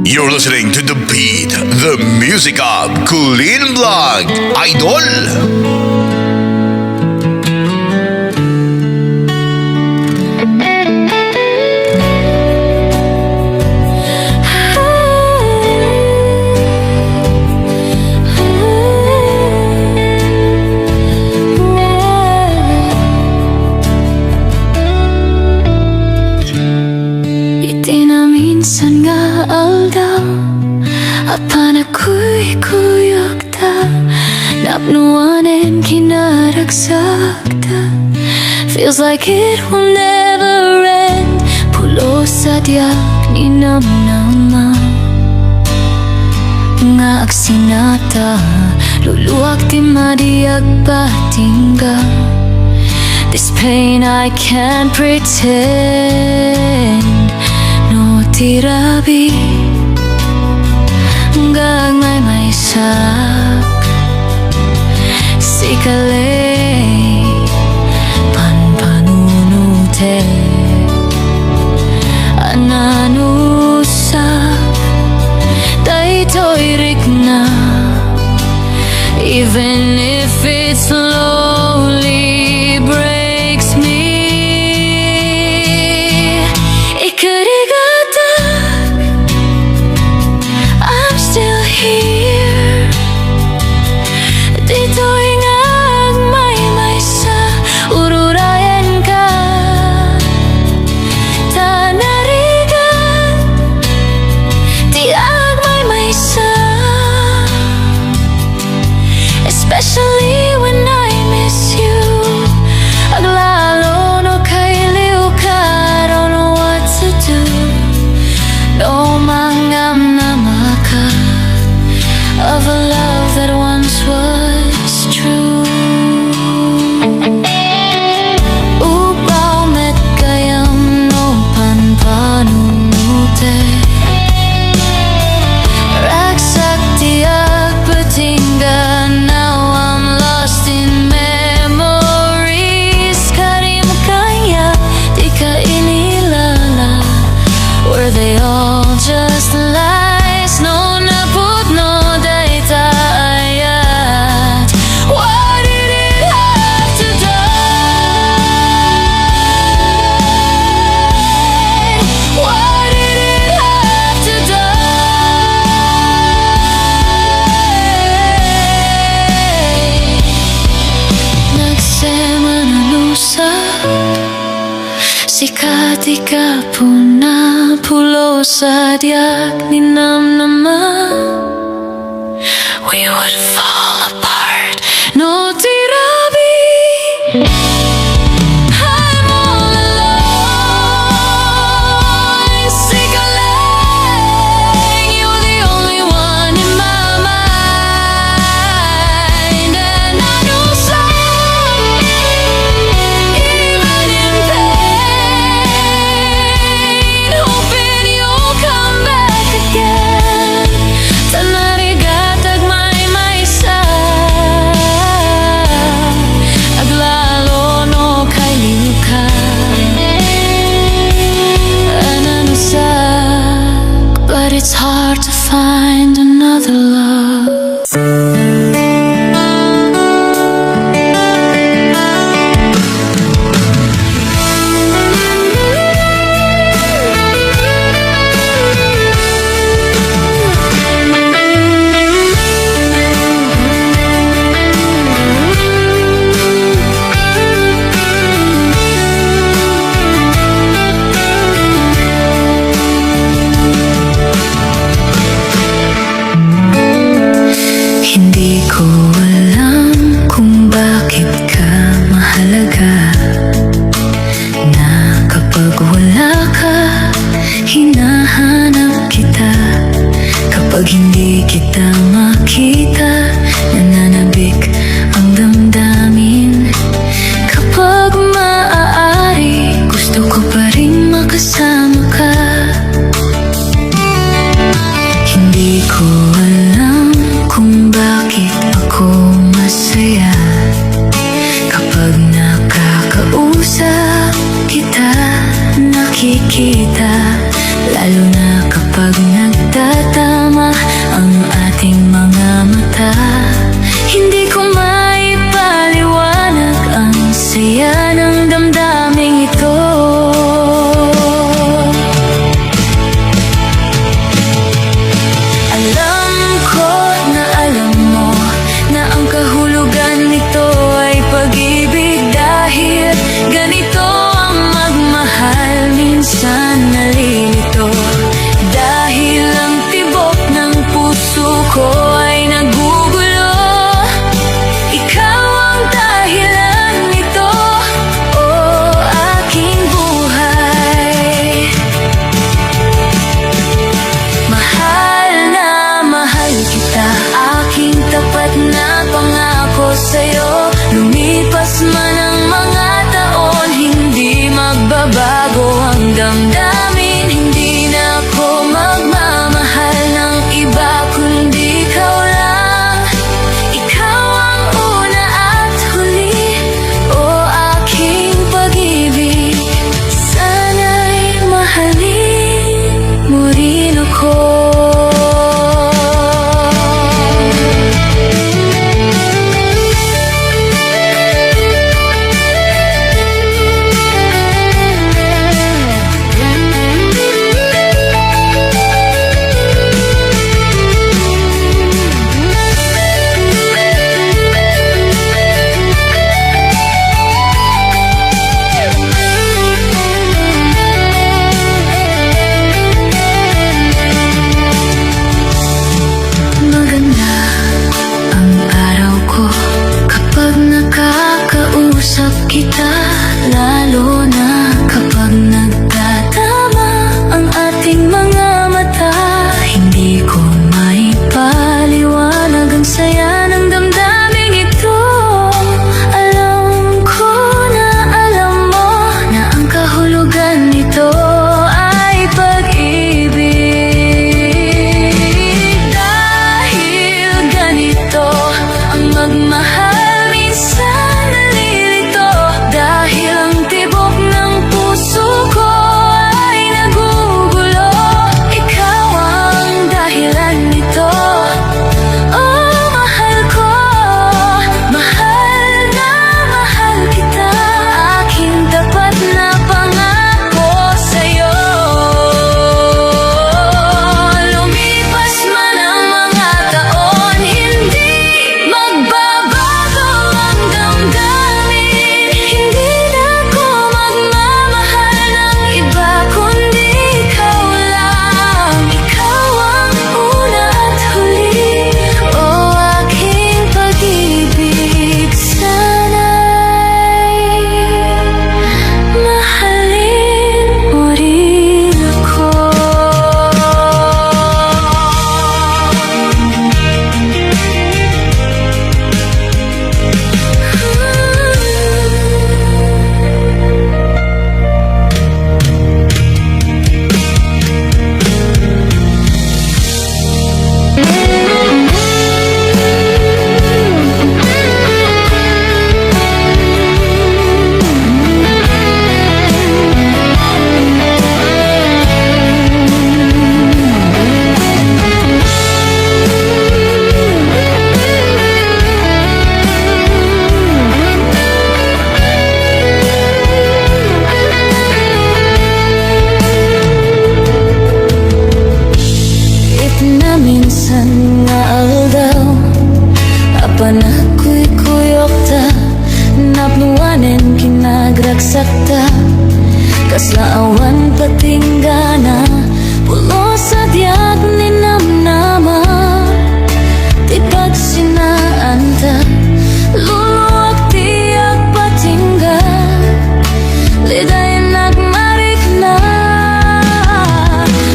You're listening to The Beat, the music of Kulin Vlog, Idol! Minsan nga aldaw apan ako'y kuyog-ta napnuwanin kinaragsakta. Feels like it will never end. Pulo sa diyak ni namnama nga agsinata luluwag ti madiyag patingga. This pain I can't pretend. Tirabi hanggang may sak sikalay panpanunute ananusak daytoy rikna. Even if it slowly breaks me, it could here. Dito'y ngagmay-may sa ururayan ka. Tanarigan di agmay-may sa, especially when I miss you. Aglalo no kailiw ka, don't know what to do. No mangam na maka of a love that once was true. Upaw met kayam no panpanunute ragsak tiyak patingga. Now I'm lost in memories. Karim kaya di ka inilala. Were they all just lies? No naput no. Sikat ikapuna pulo sa diyak ni namnama. We would fall apart. No tirabi. I'm all alone. Sikaleng, you're the only one in my mind. And I know some, even in pain, hoping you'll come back again. Tanarigatag may sa aglalo no kailiw ka. Ananusak, but it's hard to find another love. Hindi ko alam kung bakit ka mahalaga, na kapag wala ka, hinahanap kita. Kapag hindi kita makita, nananabik ang damdamin. Kapag maaari, gusto ko pa rin makasama ka. Hindi ko alam kung bakit ako masaya kapag nakakausap kita, nakikita, lalo na kapag nagdadasal. raksakta kaslaawan patinggana pulo sa diag ni namnama ti pagsinaanta luluwag tiyak patingga liday nagmarik na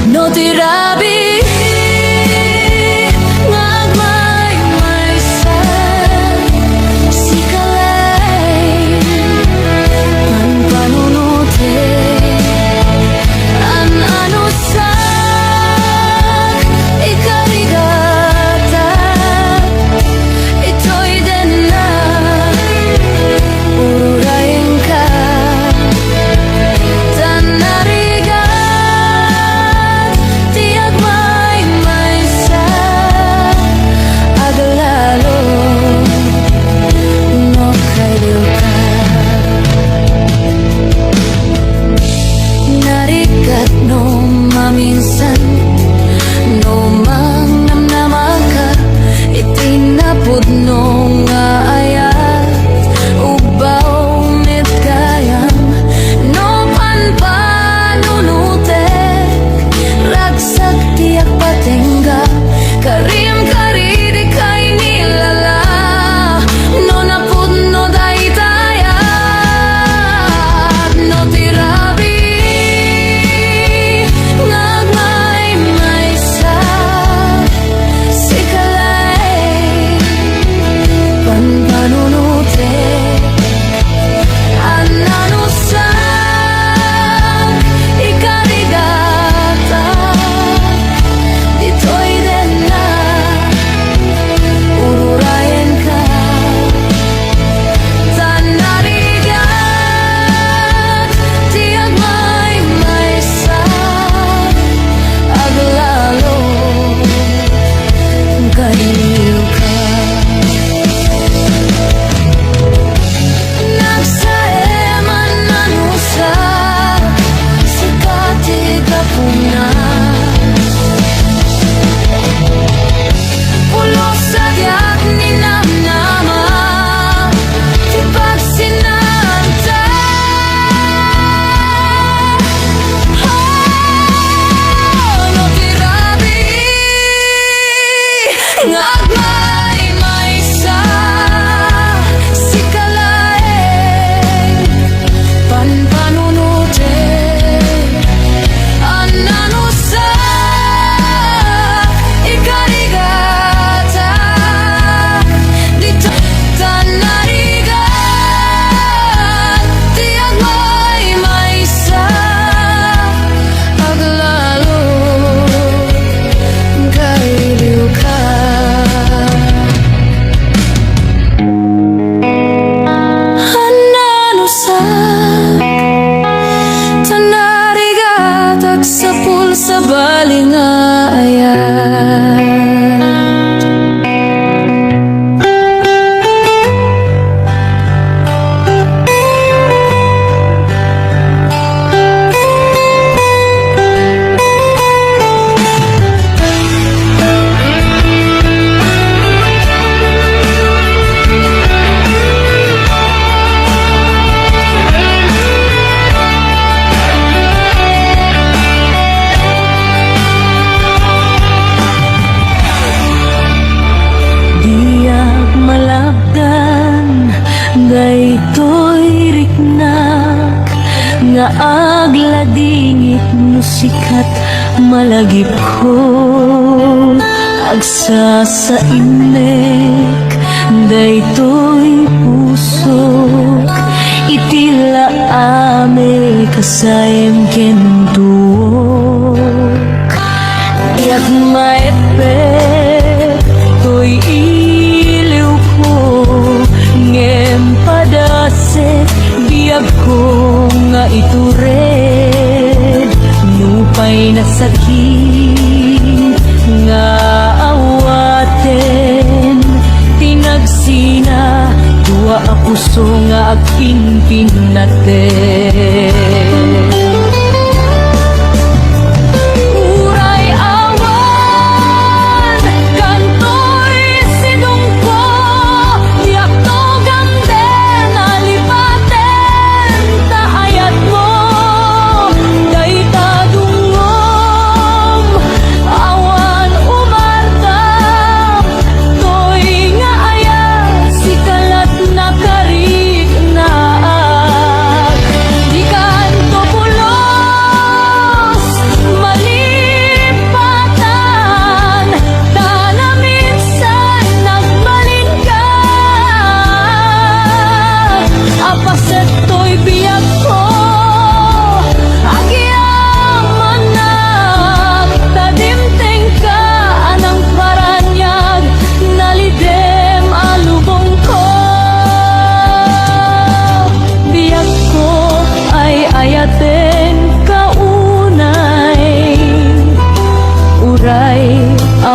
no tirabi Daytoy riknak nga agladingit no sikat malagip ko agsa sa inek daytoy pusok itila ame kasayem kentuok yak maepek toy iliw ko ngem padase biag ko nga itured nupay na sakit nga awaten tinagsina dua a puso nga agpinpinaten.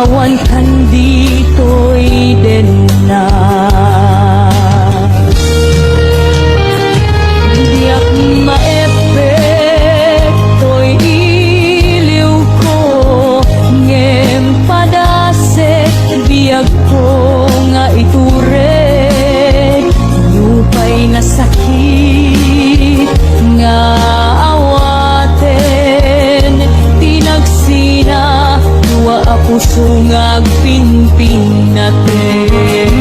awan kan dito'y din na. Diyak maepekto'y iliw ko, ngem padasek biyag ko nga iture. Nupay na sakit nga awaten, tinagsina dua a puso nga agpinpin natin.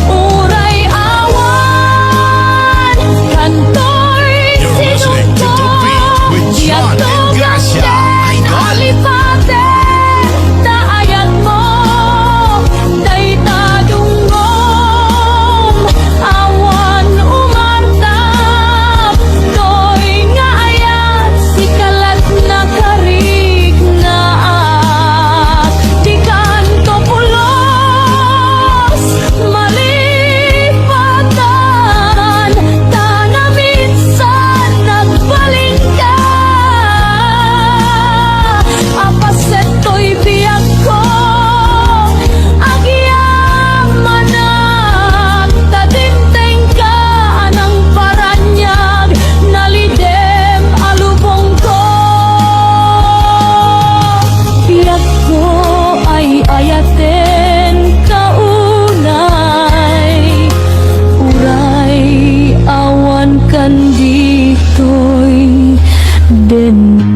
Uray awan, kanto'y You're listening to The Beat with John and Gracia. Idol. Alipate, taayat mo, day tadunggong, awan umantap, doy nga ayat, sikalat na karig na at, di kanto pulos, malipatan, tanaminsan nagbaling ka. Apaseto'y biyak ko, agyamanak, tadimteng ka anang paranyag, nalidem alubong ko. Biyak ko ay ayaten kaunay, uray awan kan dito'y denay.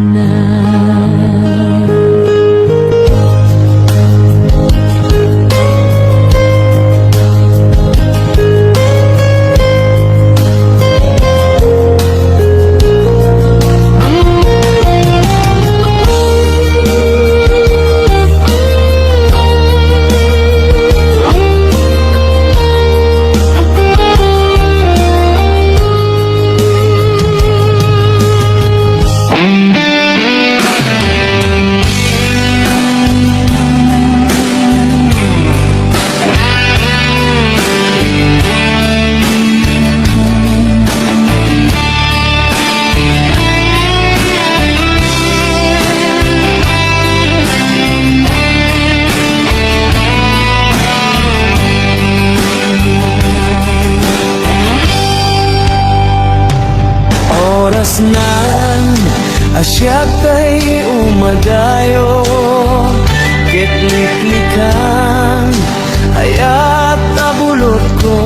Oras nan asya kay umadayo, kitliklikan hayat abulot ko,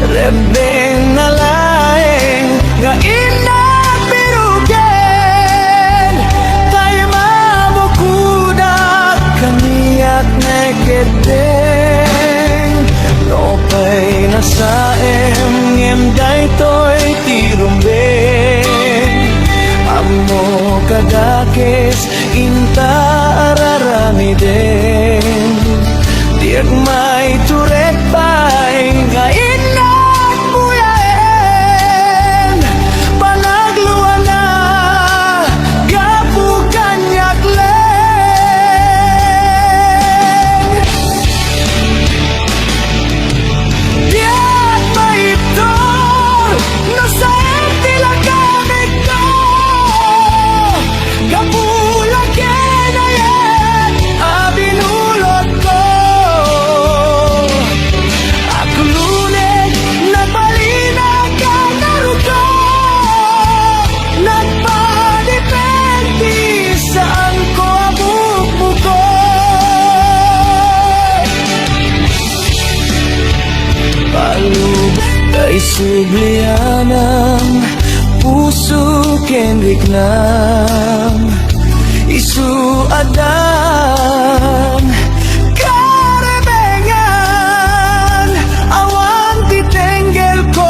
rebeng nalaeng nga inapirugen, tayo mabukudak kaniyak na keteng, lopay na saem ngem daytoy tirumbeng, amo kadakes inta araramiden, diag may turet pay nga inak buyaen, panagluan na gapukan yakleng. Diag maiptor no sa tila gamit ko, kapulang kinayat abinulot ko. Ako lunes nagbalina ka naruto, nagpadepende saan ko abukbuko. Palubog kay sublianang puso kenrik nam, isu adan karebengan, awan titenggel ko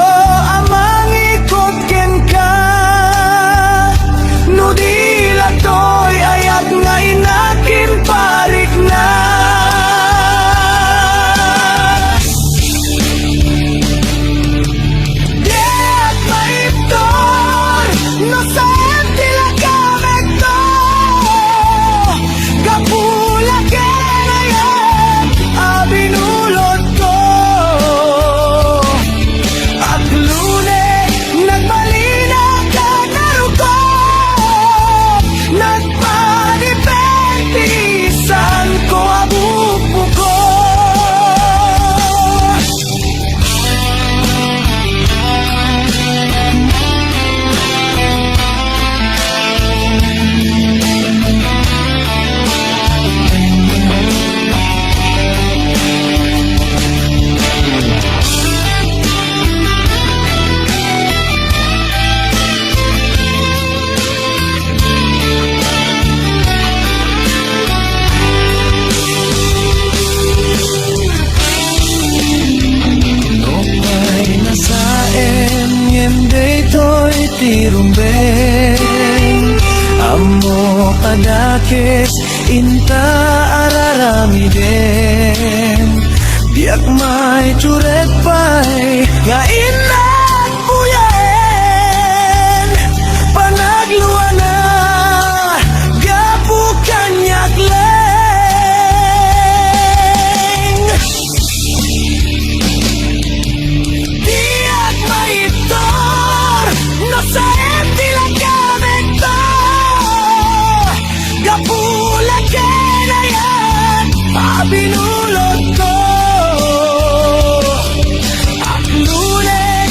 amang ikot ken ka, nudila to'y ayat nga inakin parik na. Diyak maiptor no sa tila gamit ko, ti rumben. Amo kadakes inta araramiden. Biak may curet pay nga inak buyan. Panagluan na gapu kanyak leng. Biak may itor no sa tila kamekto. Gapula kenayan abinulot ko. Aklune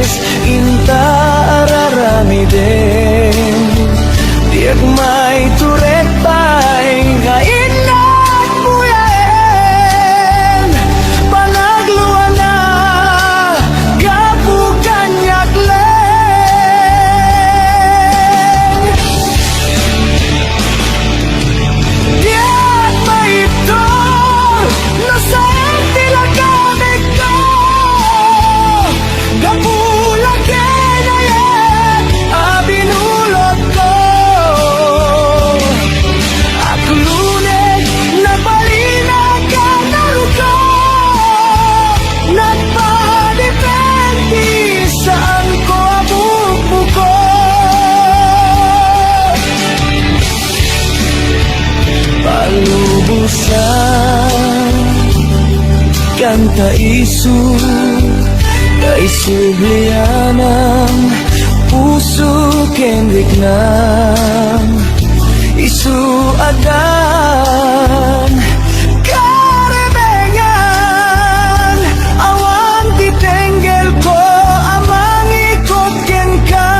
adakes inta araramiden diag may turet pa'y kainat buyaen panagluan na gapukan yakleng diag may ito nasayang tilagamit ko gapulan kinayan abinulot ko at lunes nagbalinag ka naruto nagpadepende saan ko abubuko palubusan kanta isu kaisublianang puso kendik ng isu adan karebengan awan titenggel ko amang ikot ken ka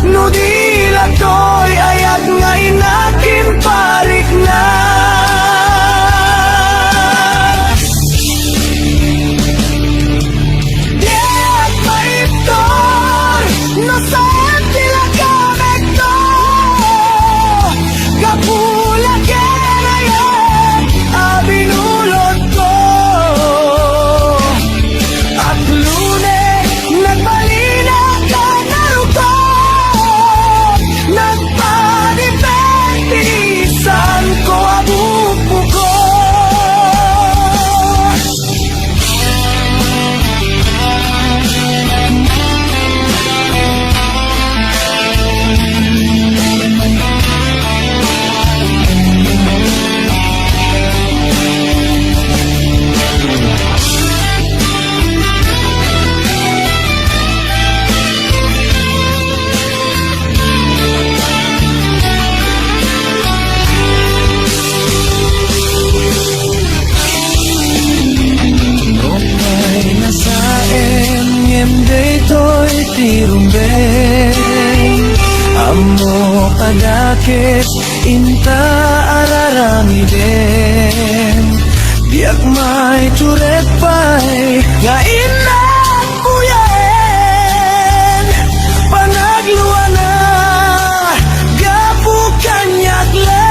nudila to'y ayat nga inakin parik na diag maiptor nasaan tila gamit ko kapula kinayan abinulot ko at lunes nagbalinag ka naruto nagpadepende saan ko abubuko Nopay nasaen ngem daytoy tirumbeng amo kadakes inta araramiden diag may turet pa'y nga inat buyaen panagluan na gapukan yakleng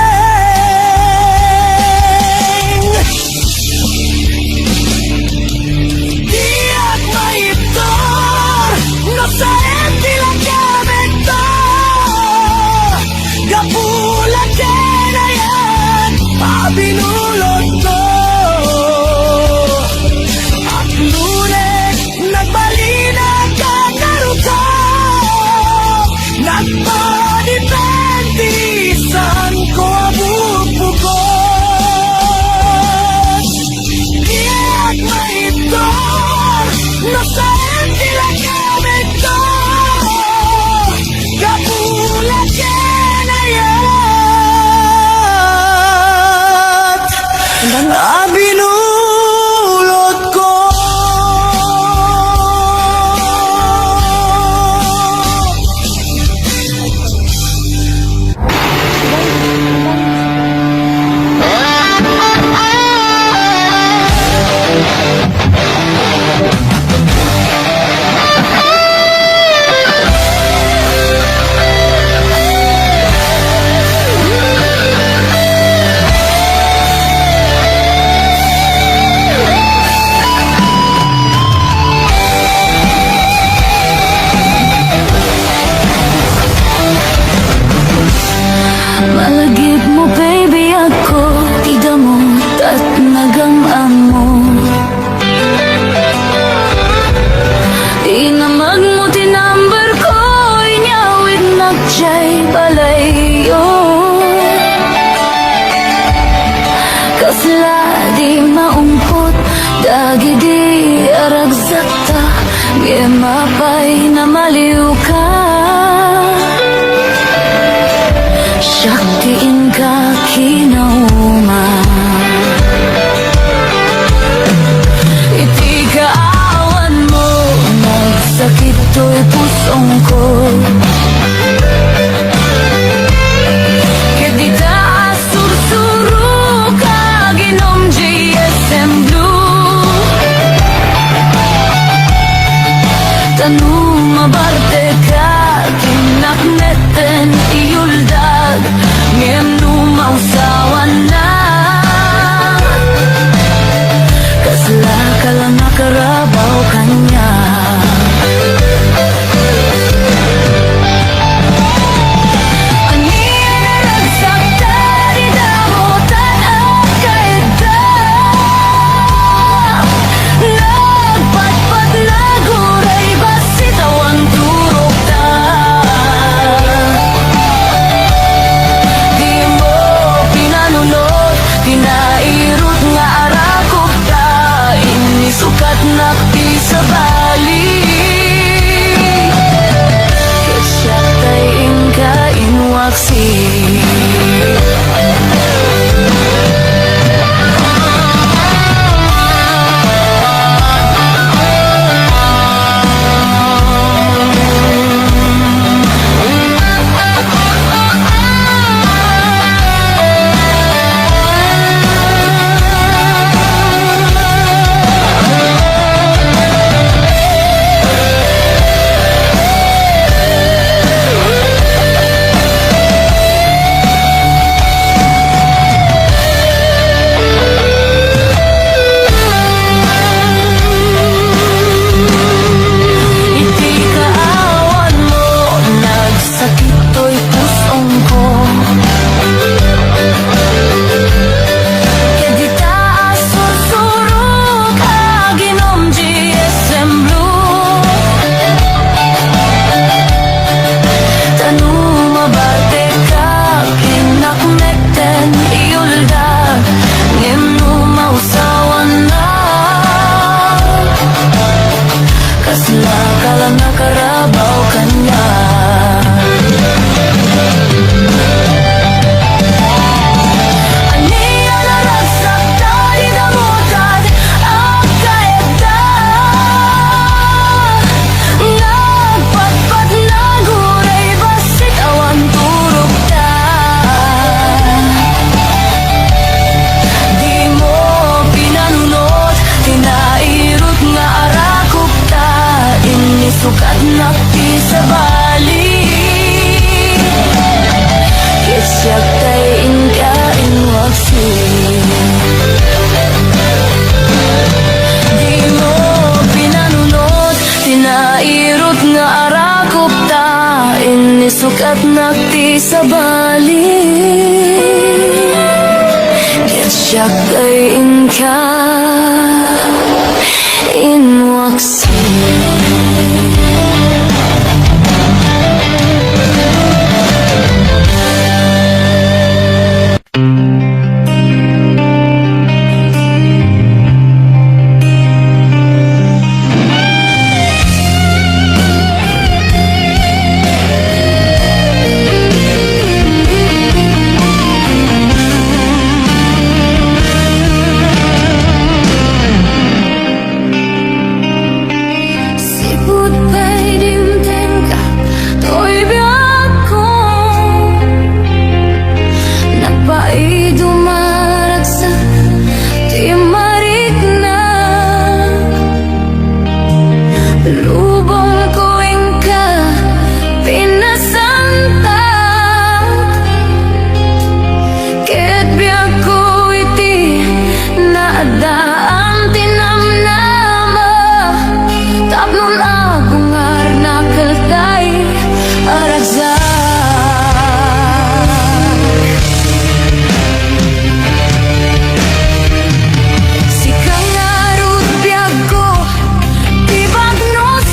diag maiptor nasayang tila gamit to gapulan kinayan abinulot ko at lunes nagbalinag ka naruto nagpadepende saan ko abubuko diag maitor nasayang tila gamit ko kapulan kinayat abinulot ko Malagip mo baby ako idamot at nagamang mo inamag mo tinambar ko inyawit nagjay balayo kasla di maumpot dagi di aragsakta gemapay na maliw ka Shaktiin ka kinauma Iti kaawan mo na pusong ko. Kedita sursuro ka ginom GSM Blue. Tanong mabarte ka kinakneten iyuldag ngem numausawan na. Kasla ka lang nakarabaw kanya. Sukat nakti sa bali Kisyak tayin ka inwaksi. Di mo pinanunod Tinairot nga arakop ta Inisukat nakti sa bali Kisyak tayin ka inwaksi.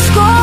Ko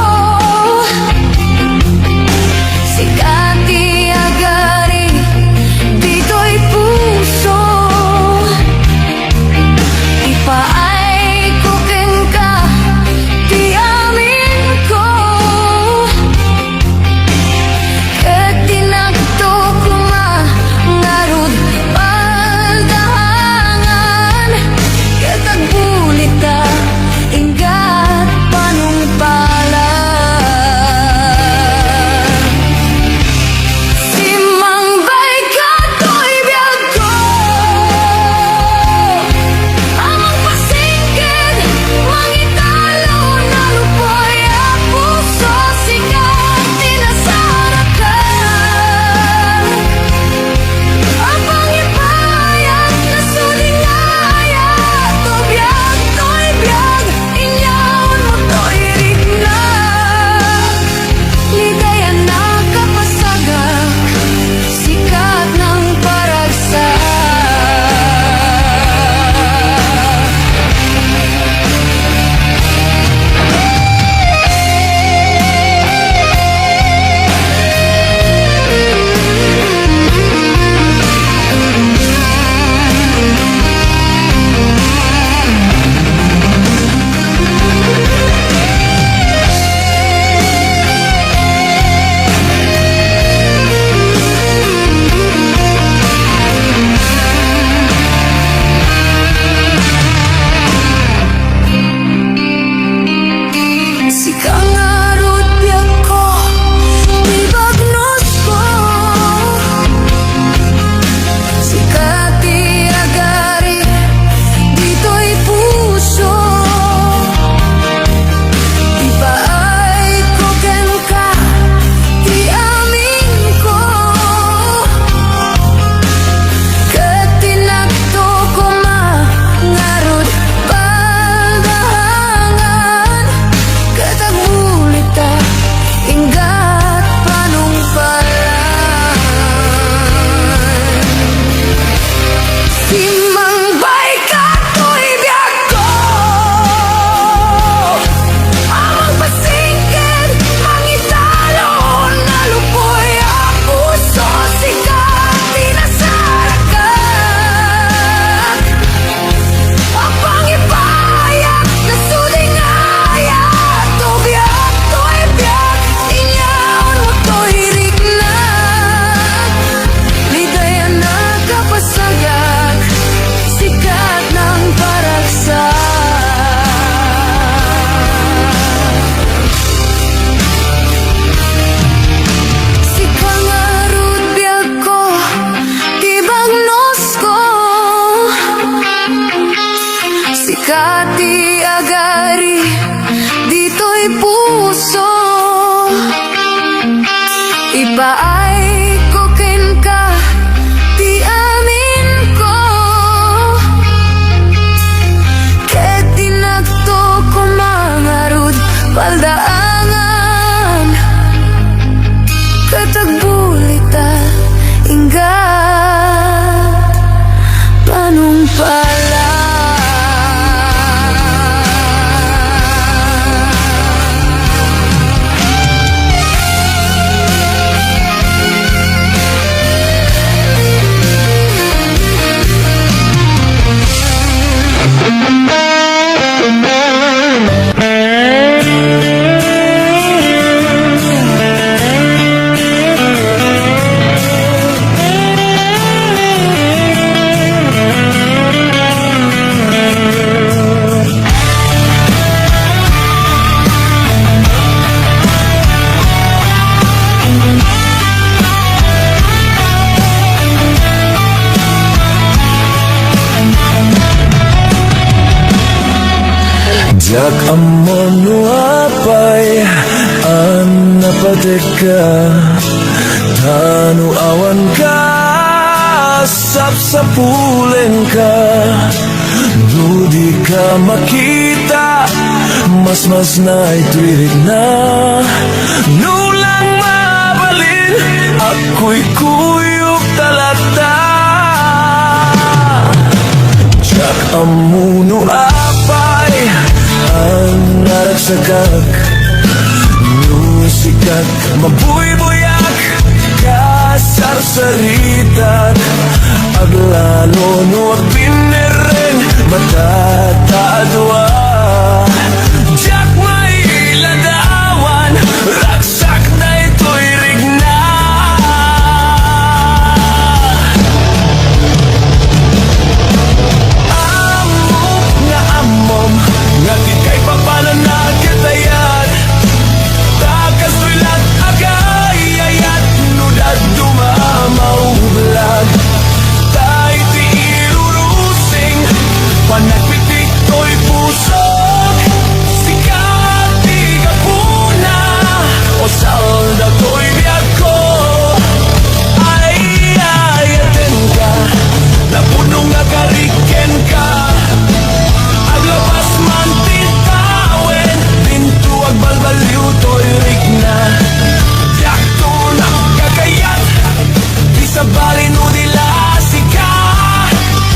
puso. Ipaay ko ken ka, di amin ko. Ket dinagto ko mangarud paldaangan. Katagbulita ingga panumpala. Jak amon apay an napadeka tanu awan ka sapsapulen ka nudi ka makita mas na ituirik na nulang mabalin ako'y kuyok talata. Jak amuno apay ang naragsagak nusikak mabuybuyak kasarsaritan aglalo no agpineren matatadwa. Jak may ladawan ragsak na ito'y rigna. Amok nga amom nga di kay papanan na kitayan. Takas tuilat agay ayat nudad dumamaulag. Tay ti irurusing panagpitik to'y pusok. Sikat di kapuna o salda to'y biyag ko. Ay ayaten ka napuno nga kariken ka. Aglapas man titawen pintu agbalbaliw to'y rigna. Yakto ng kagayat di sa balin o nila sika.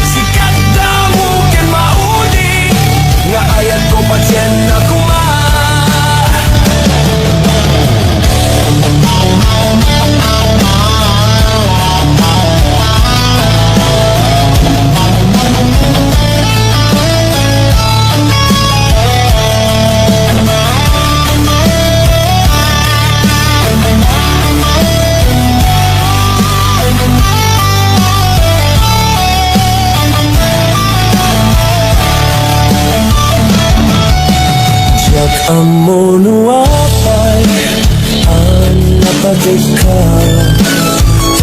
Sikat damo ken maudi nga ayat ko patsyen na kuma. Jak amono apay ang napadeka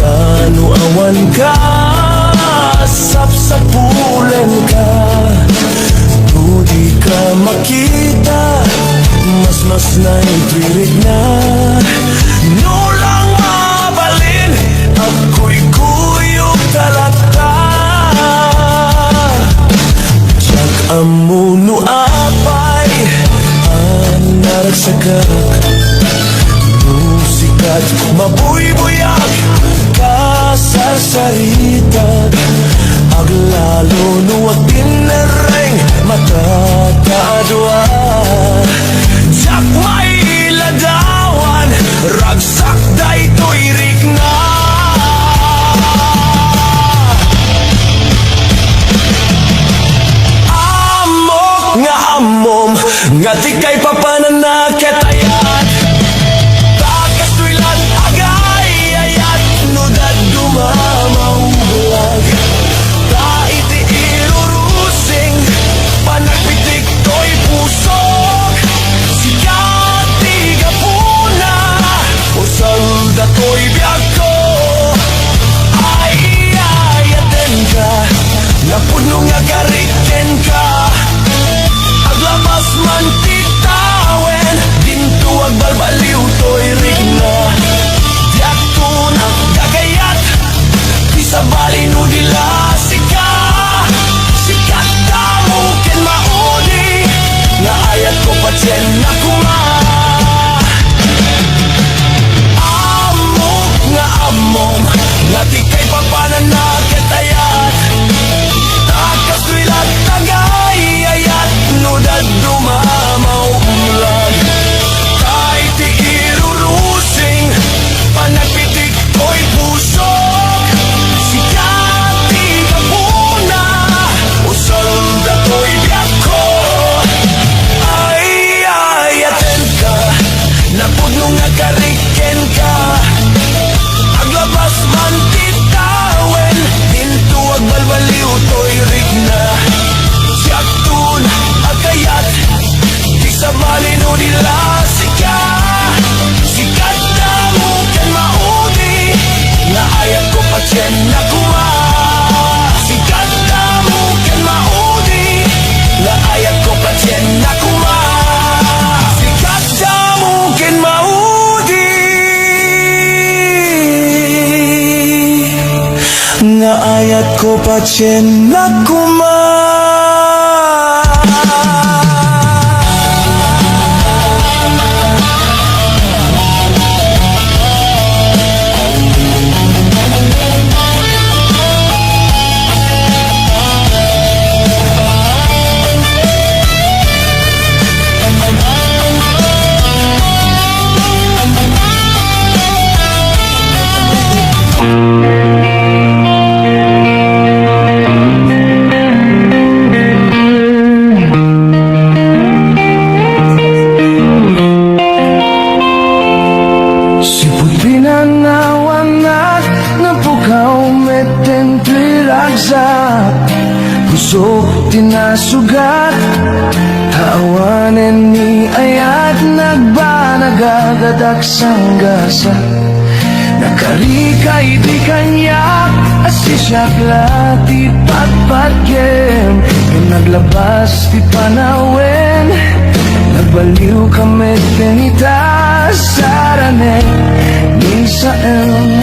tanu awan ka sapsapulen ka nudi ka makita mas na ituirig na nulang mabalin ako'y kuyok talata. Jak amuno apay ang naragsagak musikat mabuybuyak kasarsaritan aglalo nuwag tinereng matatadwa. Jak may ladawan ragsak day to'y rigna. Amok nga amom nga di kay papanan na ketayan. Takas tuilan agay ayat nudad dumamaulag. Taiti irurusing panagpitik to'y pusok. Sikat nga ayat ko patyen na Siput pinanawanak na pukaw meten tuliragsak Puso tinasugat Tawanen ni ayat nagbanagagadak sanggasa Nakarikay di kanyak asisyak lati patpatgem Yung naglabas di panawen Nagbaliw kami tenita sarane ni saem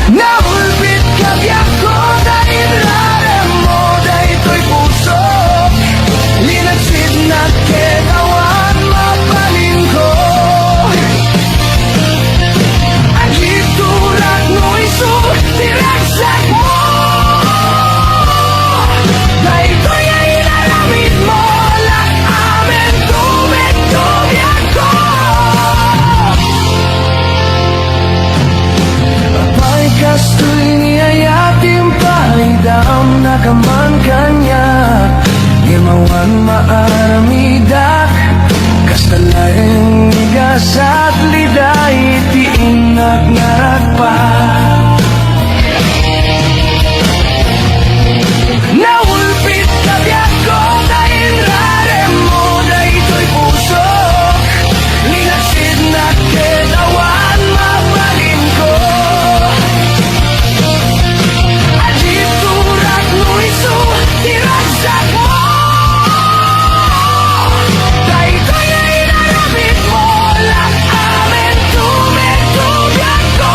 Naulbit kabiyak ko dahil rarem mo dahil to'y puso Linagsid na ketawan mapalin ko Aglit tulad mo iso tiragsak mo Dahil to'y ay inalamit mo lang amin tumit-tumiyak ko Apay kastoy niyayatim palidam nakaman kanya Gimawan maaramidak Kastalaeng gasat liday tiinak narakpa Naulpit kabiyak ko dahil rarem mo dahil to'y puso Linagsid na ketawan mapalin ko Adit turak mo iso tiragsak mo Dahil to'y ay inaramit mo lang amin tumit-tumiyak ko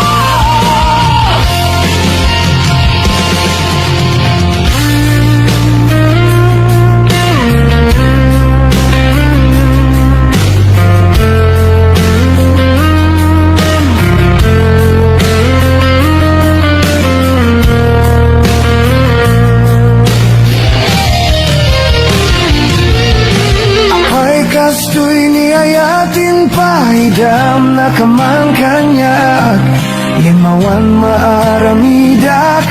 Apay kastoy niyayatin pahidam nakaman kanyak Limawan maaramidak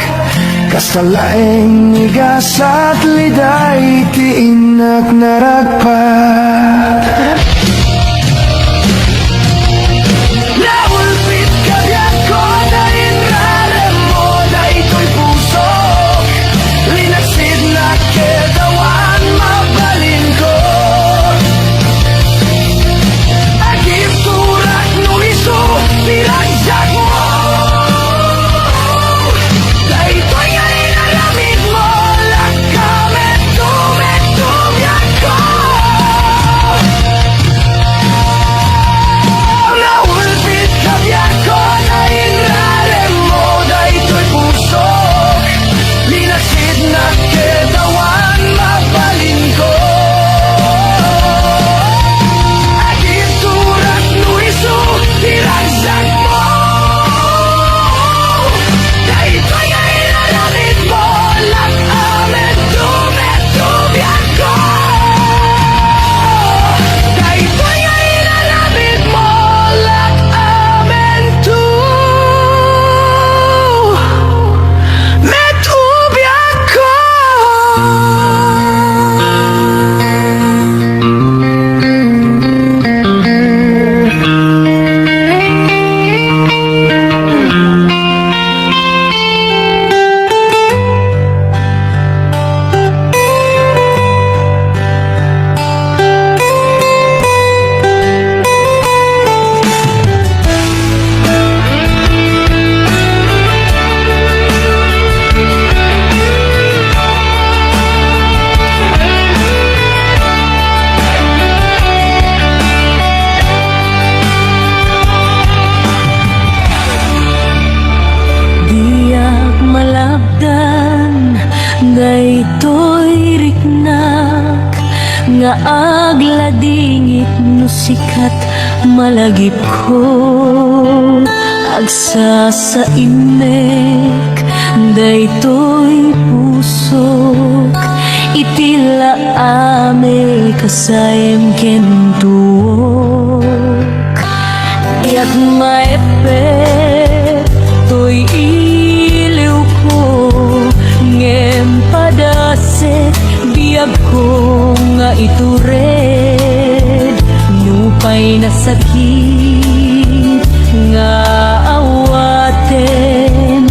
Kastalaeng nigasat liday tiinak naragpat Naulpit kabiyak ko dahil rarem mo dahil to'y puso Linagsid na ketawan mapalin ko Agip turak no iso tiragsak mo Dahil to'y ay inalamit mo lang kami tumit-tumiyak ko nga agladingit no sikat malagip ko agsa sa imek daytoy pusok itila ame kasayem kentuok iyat maepek toy iliw ko ngem padasek biag ko nga itured nupay na sakit nga awaten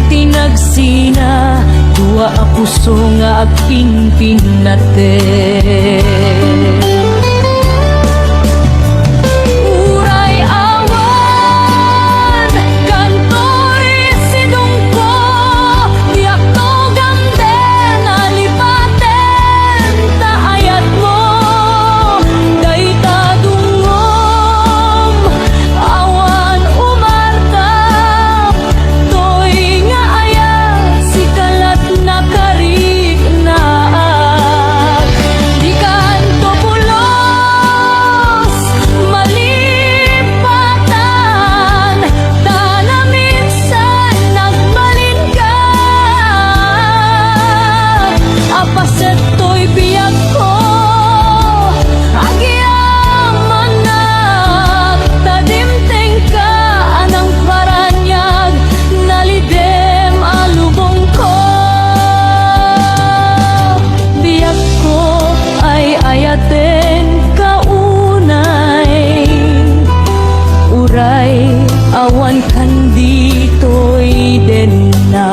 tinagsina dua a puso nga agpingpin natin uray awan kantoy sidong ko diak to gamden alipaten taayat mo dayta dungom awan umartap toy nga ayat si kalat na karik na di kanto pulos malipatan tanaminsan nagbalin ka apaset to'y biyak ko agyaman tadimteng ka anang paranyag nalidem alubong ko biyak ko ay ayaten kaunay uray awan kan dito'y den na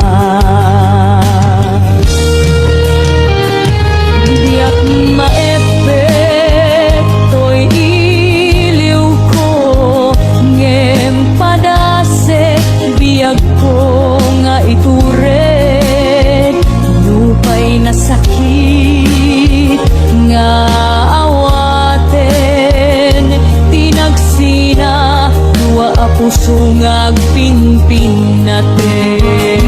diyak maepek to'y iliw ko ngem padasek biag ko nga itured nupay na sakit nga awaten tinagsina dua a puso nga agpinpin natin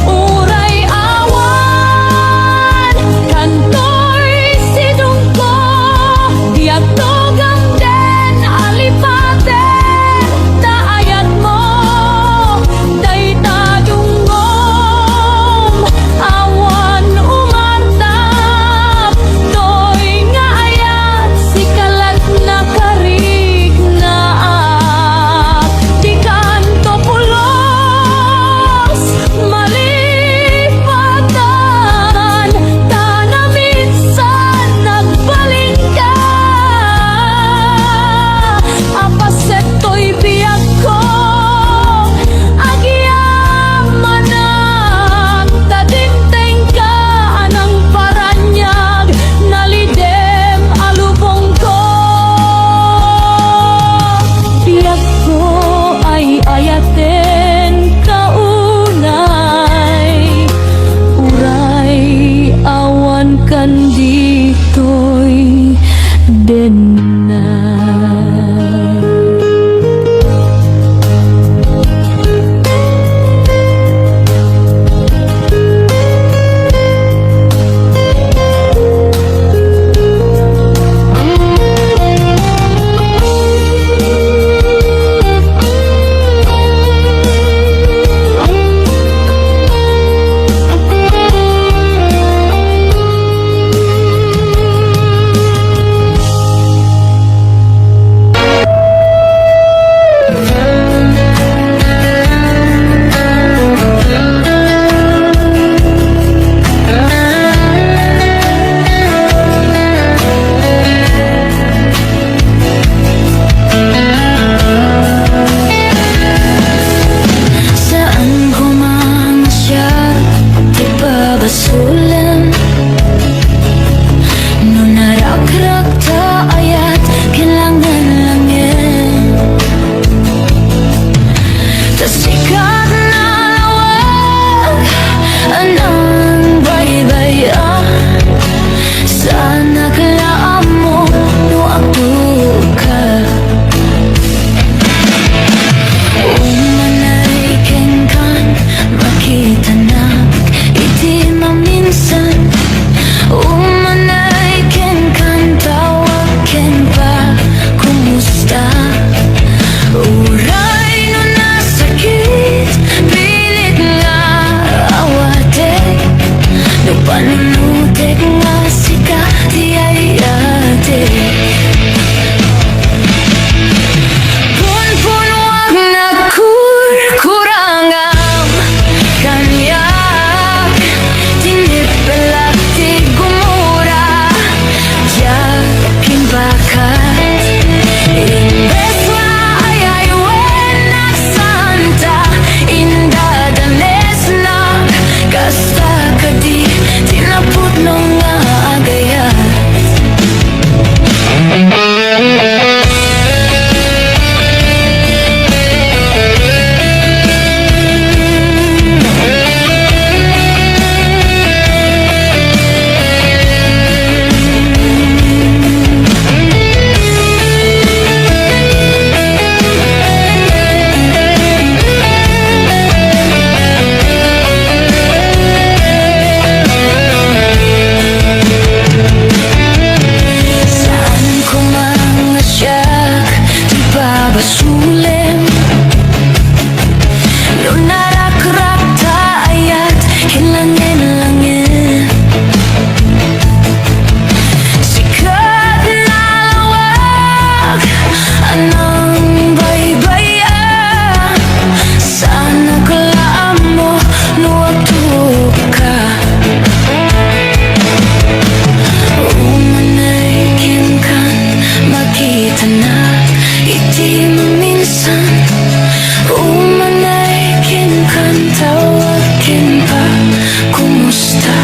uray awan kantoy sidong ko diag to gamden alipaten taayat mo dayta dungom awan umartap toy nga ayat si kalat na karik na di kanto pulos malipatan tanaminsan nagbalin ka apaset to'y biyak ko agyaman tadimteng ka anang paranyag nalidem alubong ko biyak ko ay ayaten kaunay uray awan kan dito'y denay Dek ngasika tiayate Pun wag na kurangam Kanyak tinipelak ti gumura Yakin bakat Imbes na ayay wenak santa Indadanes na Kasta kadi tinaput nung agayat Basulim Lunarak-rak taayat Kilangin-langin Sikat na lawag Anong baybaya Sana kalaan mo Nuwag ka Umanay kinkan Makita na Iti minsan umanaikin kan tawakin pa kumusta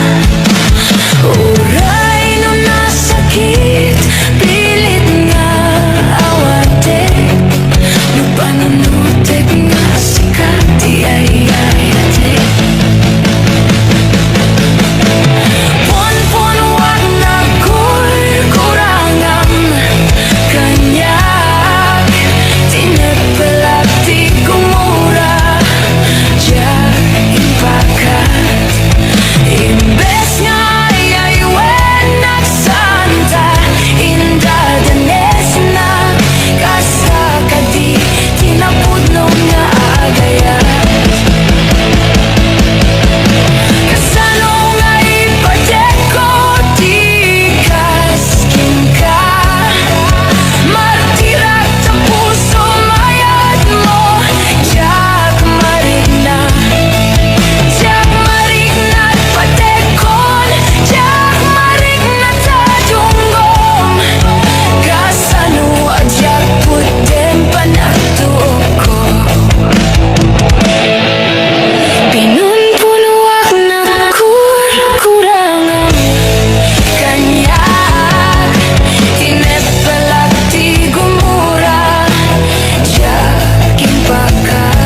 Uray no nasakit pilit nga awate Nupanunutek nga sikat di ayayate Pon wag na kurangam kanya Tinipelak di gumura Jain bakat Imbes nga ayay wenak santa Indadanes na Kasta kadi tinapudno nga agayat Kasano nga ipadeko di kaskin ka Martirak sa puso mayat mo Jak marigna patekon Jak marigna tajunggong Kasano ajak putem panatuok ko Pinunpunuak na kurangan Kanyak tinepelak ti gumura Jakin bakat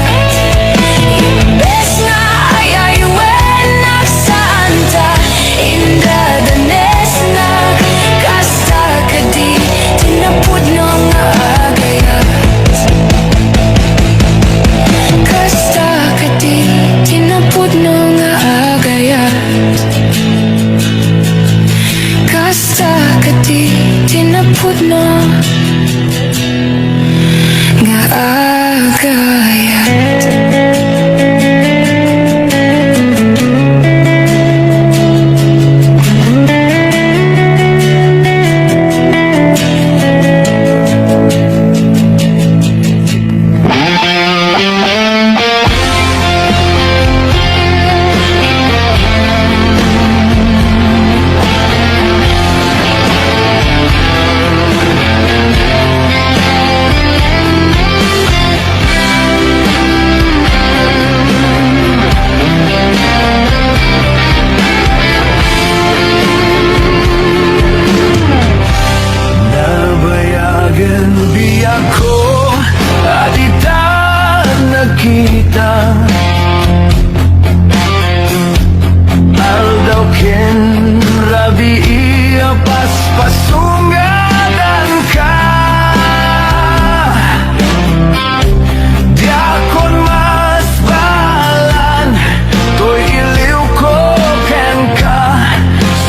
Imbes nga ayay wenak santa Indadanes na Kasta kadi tinapudno nga agayat Kasta kadi tinapudno nga agayat Kasta kadi tinapudno nga agayat Nabayagan biyak ko Adita nakita Aldaw ken rabi iya paspasungadan ka Diakon mas balan To'y iliw ko ken ka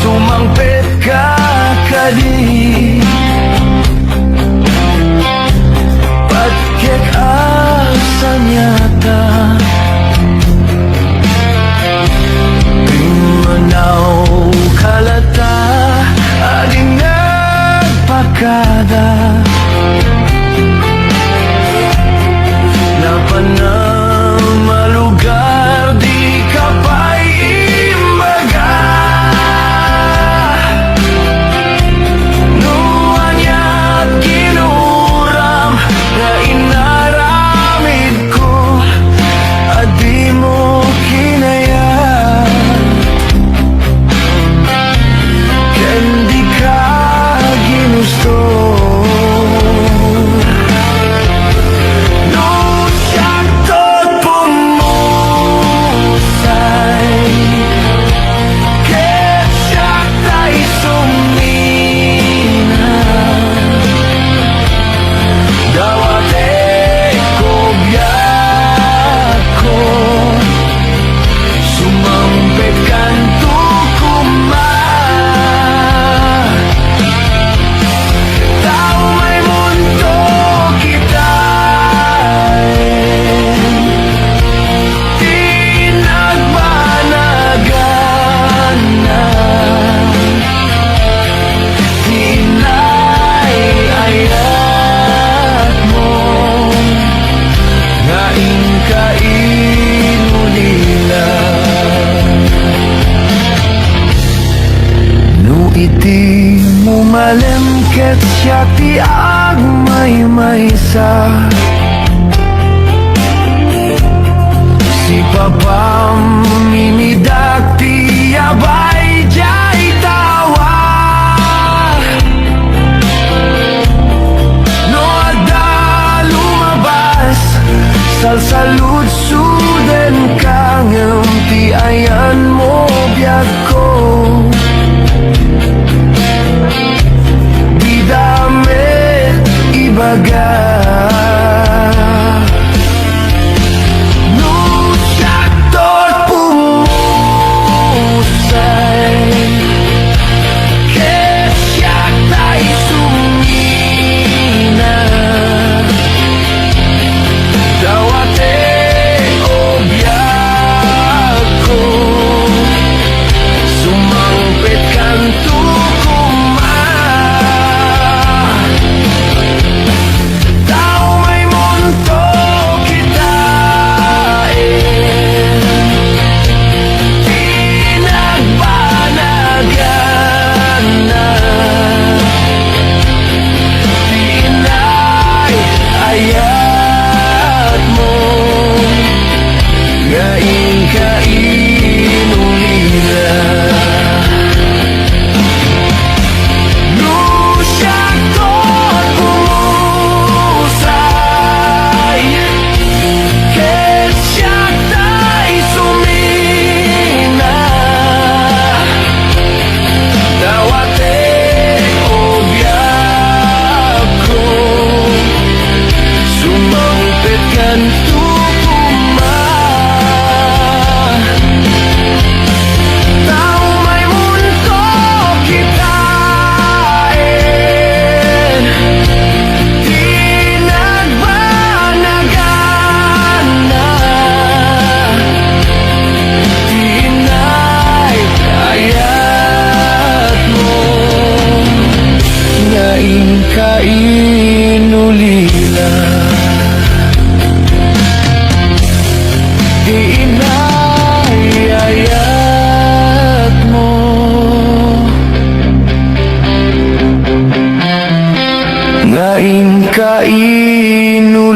Sumangpet ka kadi Patkek asa nyata Pimanaw kalat iti mumalemket siya ti agmay-maysa. Si papam mimidak ti abay jay tawa. No ada lumabas salsalud suden kangem ti ayan mo biag ko. Di damit ibaga. Kainulila di inayayat mo ngaing kainulila.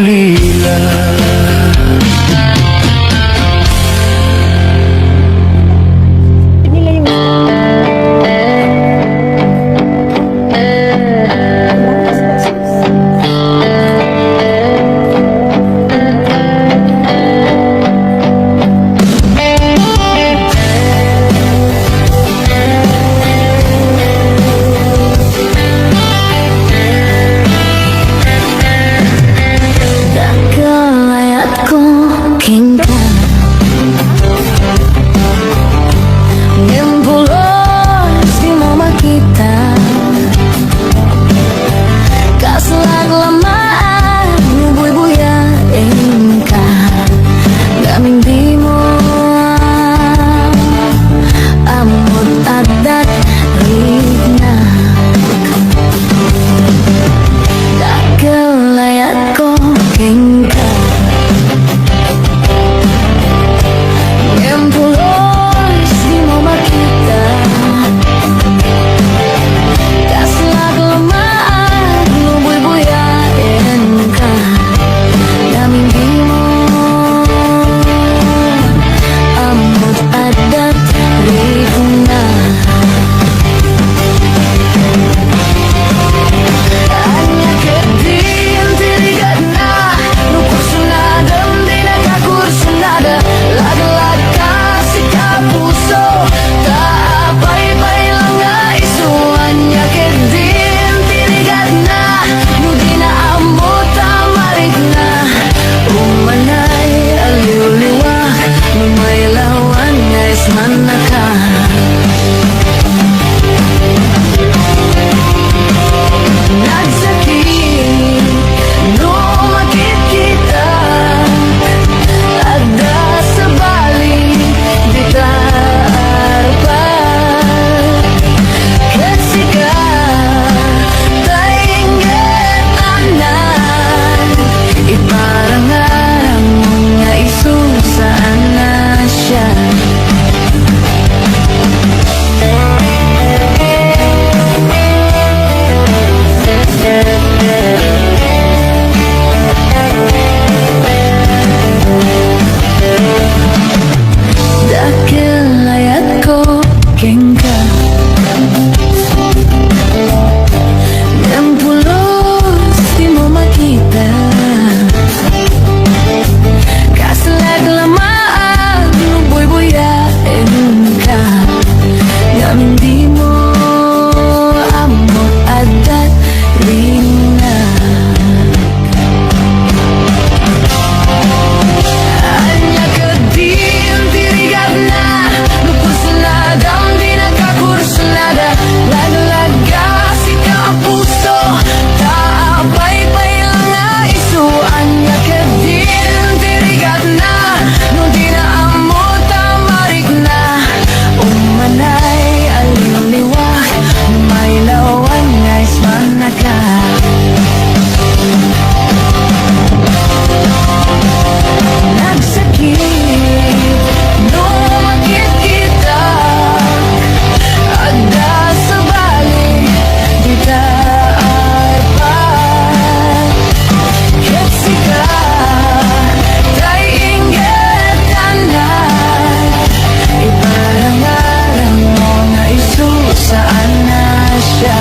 siya.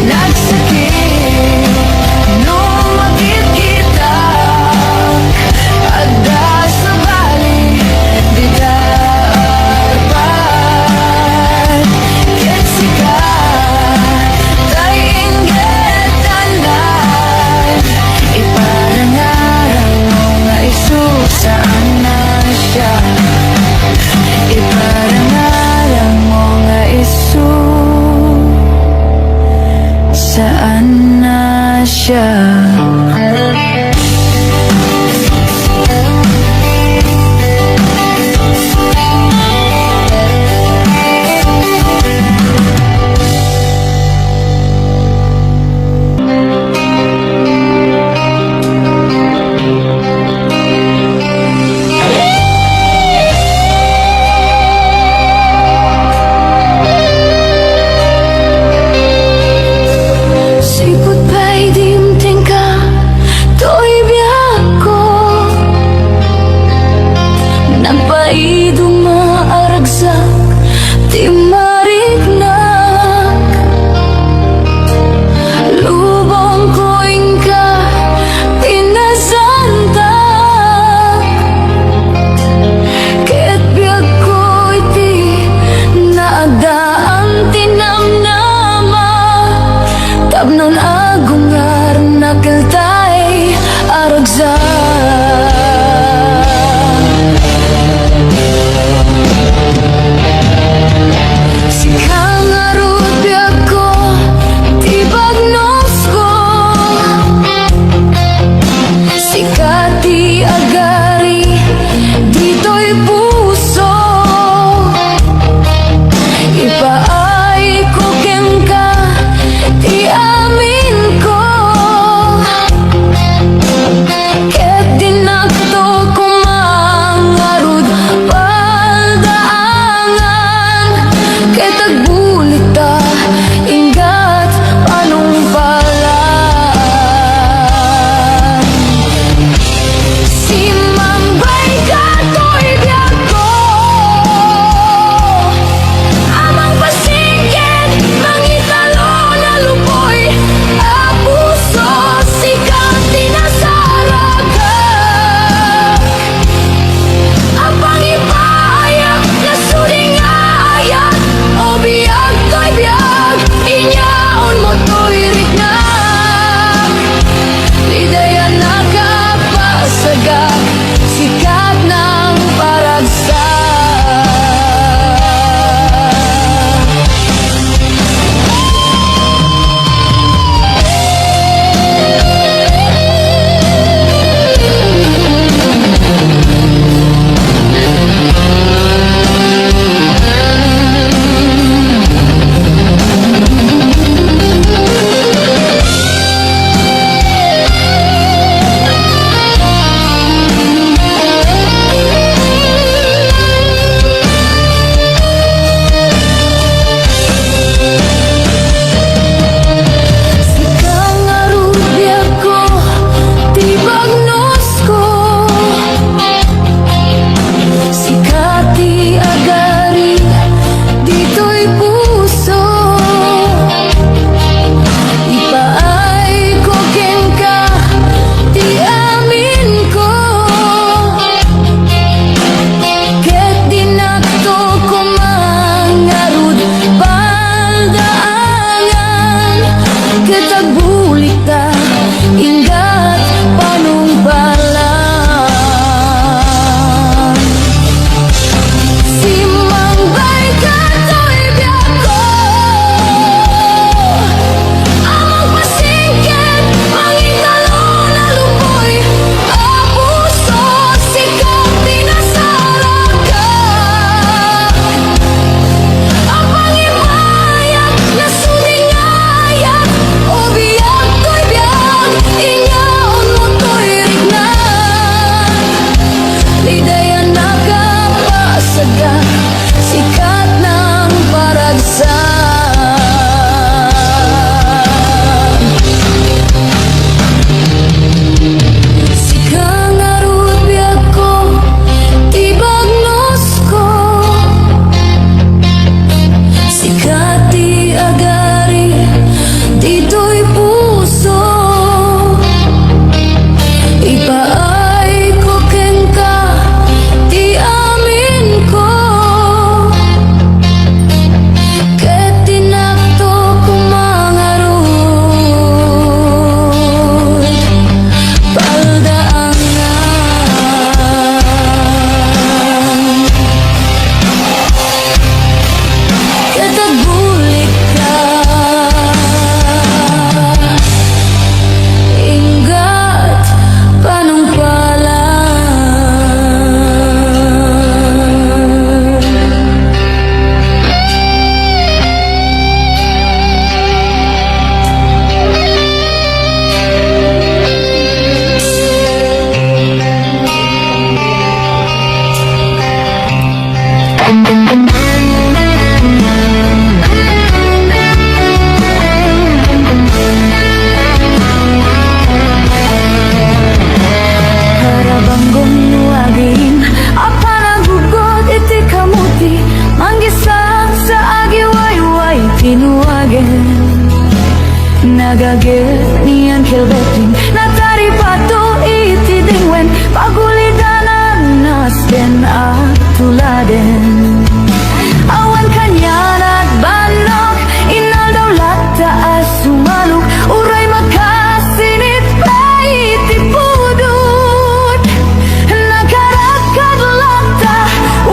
Nagsakit nung makikita at dahil sa balik di dapat ketsika tayo inggit tanan iparangarang mo nga isusaan na siya. Iparangarang mo nga saan na siya. Sipot ba'y di tingka nagagit ni Angel Betting natari pato iti dingwen pagulidanan nasken at tuladen awan kanyan at banok inal daw lata as sumalok uray makasinit pa iti pudut nakarakad lata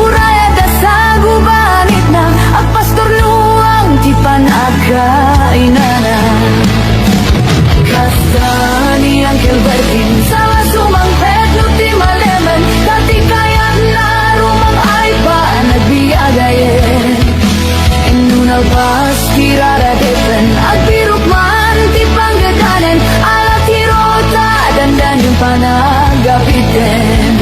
uray ada sa gubanit na ang pastor nuang ti panagkainana kasta ni Angel Bertin sama sumang petno ti malemen dati kayan na rumang ay pa nagbiyagayen enunal pas kiraradepen agbirok man ti panggadanen ala tirota dandan yung panagapiten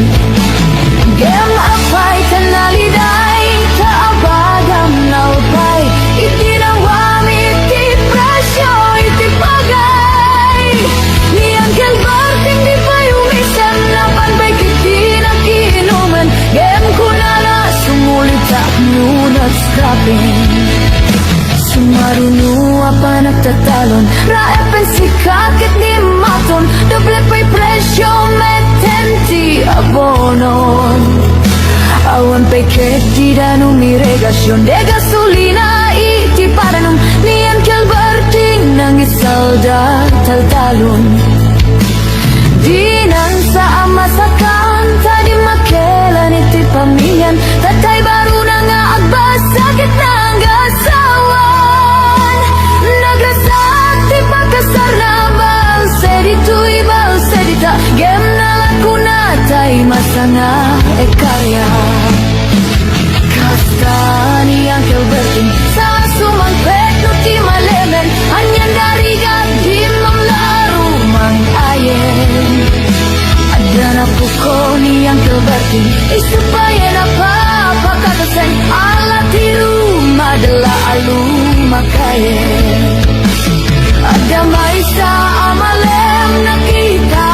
gem apay tanaliday kaabagam naupay itinawami ti presyo iti pagay ni Angel Bertin di pa yumisem na panbay kiti nakiinuman gem kunana sumulit sa nunat stopping sumarunu apa nagtatalon raepen si kakit ni maton doble pa'y presyo metenti abonon awan pa'y keti danong ni regasyon de gasolina iti paranong ni Angel Bertin nang isalda taltalon dinan sa amasakan tadi makelan iti pamilyan tatay baru na nga agbasakit ng asawan nagrasak ti pagkasar na balsedito'y balsedita gem na lakuna tay masanga ekaya kasta ni Angel Bertin sa sumangpet no ti malemen anyan darigan di mamlaro mang ayen adana puko ni Angel Bertin isupayan apa pakatasen ala tiru madala alu makayen ada maisa amalem nakita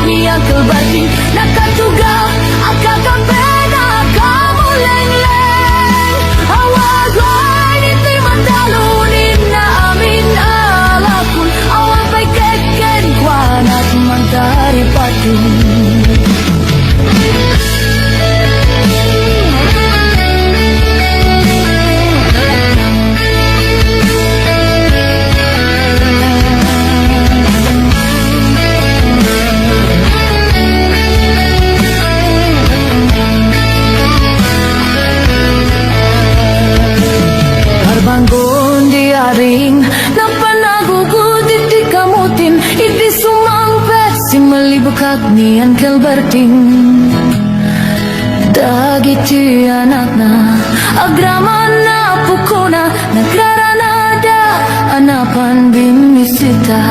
ni Angel Bertin nakatugaw akakapena kamuleng-leng awagoy nito'y mandalunin na amin alakun awan pa'y keken kwan at mantari patun Banggon di aring ng panagugud iti kamutin iti sumangpet si malibukag ni Angel Bertin dagiti anak na agraman na pukuna nagraranada anapan bimisita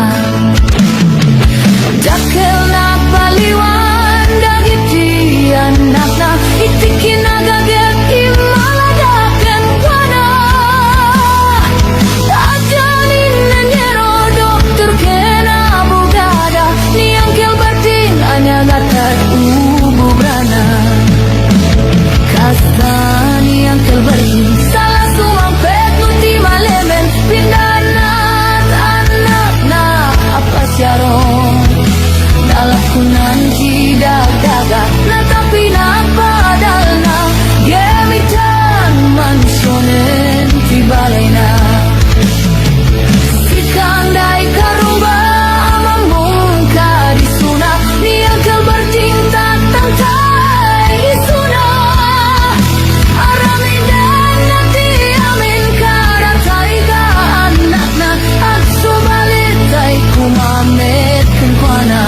dakel na paliwan dagiti anak na iti kinagaget imaladaken pana ajalin nanyero dokter kena abogada ni Angel Bertin anyagatad ubu brana kasta ni Angel Bertin salah sumangpet no ti malemen pindanat anak na apasyarong nalakunan ti dagdaga na tapi napadal na gemitan mansyonen ti balay na ikanday karuba amamong kadisuna ni Angel Bertin tatangtay isuna aramidan na ti amin karatay ka anak na at subalit ay kumamit kunkwana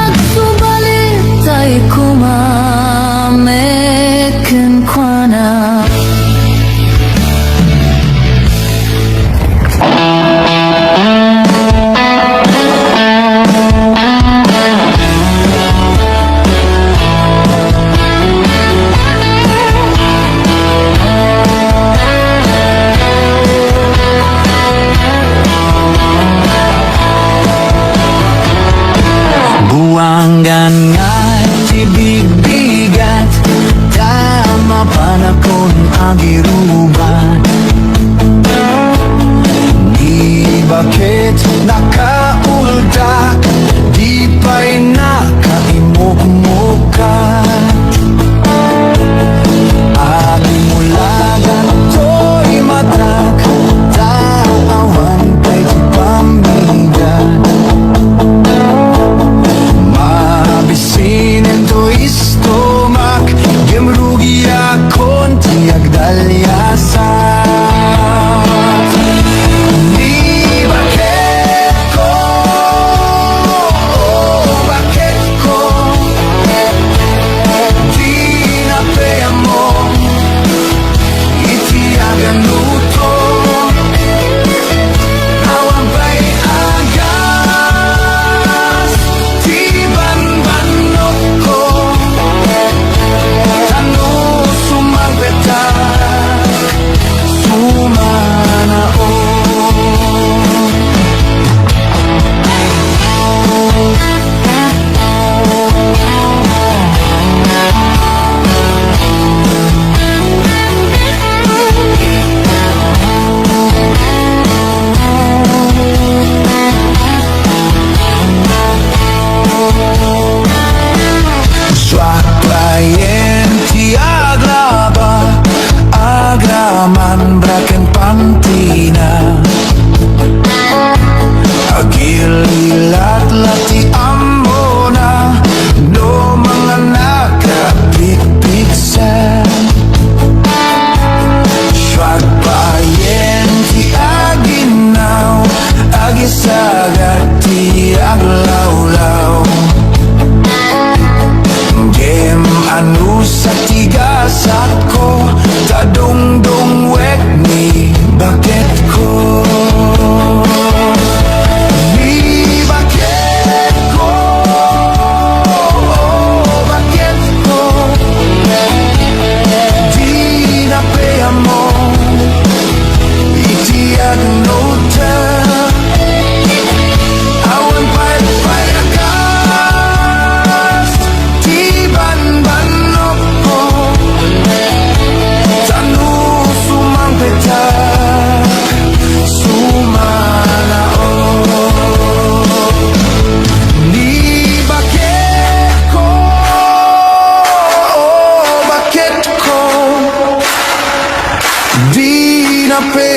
at subalit ay kumamit kunkwana Buanggan nga tibig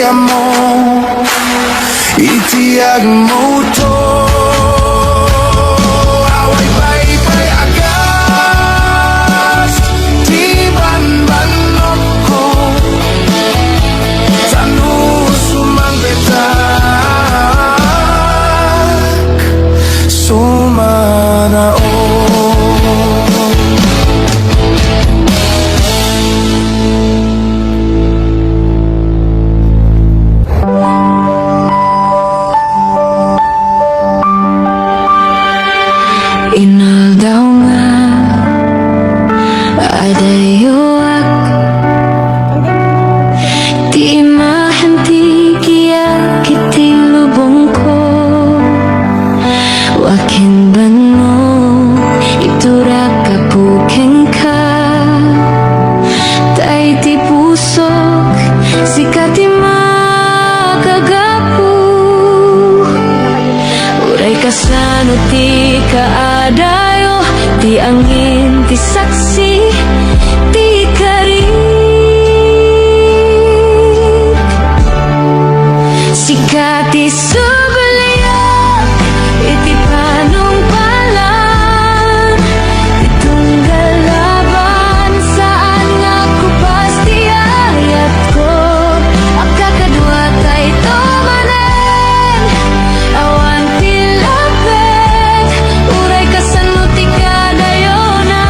amor itiyak mo to. Away baybay agas di ban-banok ko tanu sumang betak sumanao. Inaldaw nga ada yuak di mahenti kia kiti lubong ko wakin bano itura kapukeng ka tay ti pusok sikati makagapu uray kasano ti kaadayo ti angin ti saksi ti karik sikati subaliak iti panungpalan itunggal laban saan nga pasti ayat ko akakadwa tay tomanen awan tilapet uray kasano ti kadayona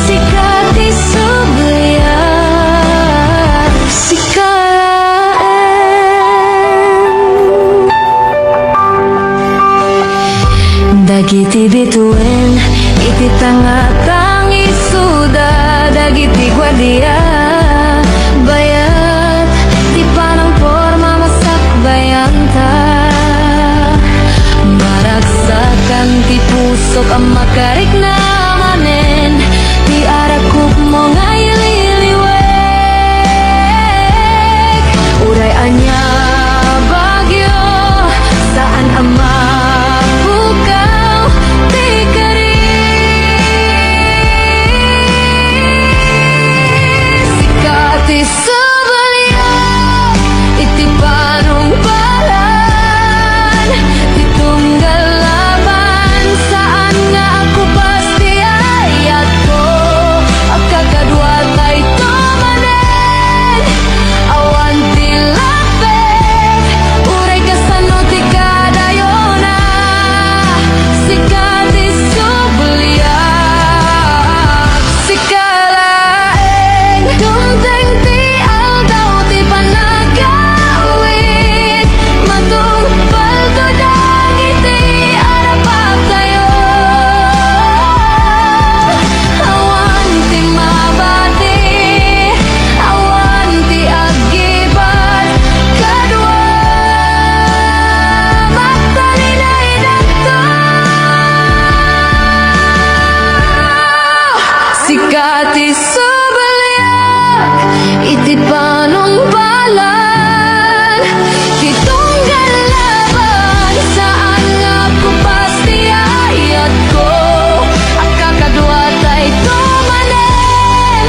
sikati subaliak sikaen dagiti bituin iti tangatang isuda dagiti gwardiya bayat di panang forma masak bayanta maragsakan ti pusok ang makarik na manen ti arakuk mo ngayliliwek uray anya bagyo saan ama bukaw ti karik sikati subaliak iti panungpalan itunggal laban saan nga ako pasti ayat ko akakadwa tay tomanen awan tilapet uray kasano ti kadayona sikati subaliak sikalaeng dumteng ti aldaw ti panagawit matungpal to dagiti arapak tayo awan ti mabati awan ti aggibat kadwa matalinay dagto sikati subaliak iti panungpalan itunggal laban saan nga ko pasti ayat ko akakadwa tay tomanen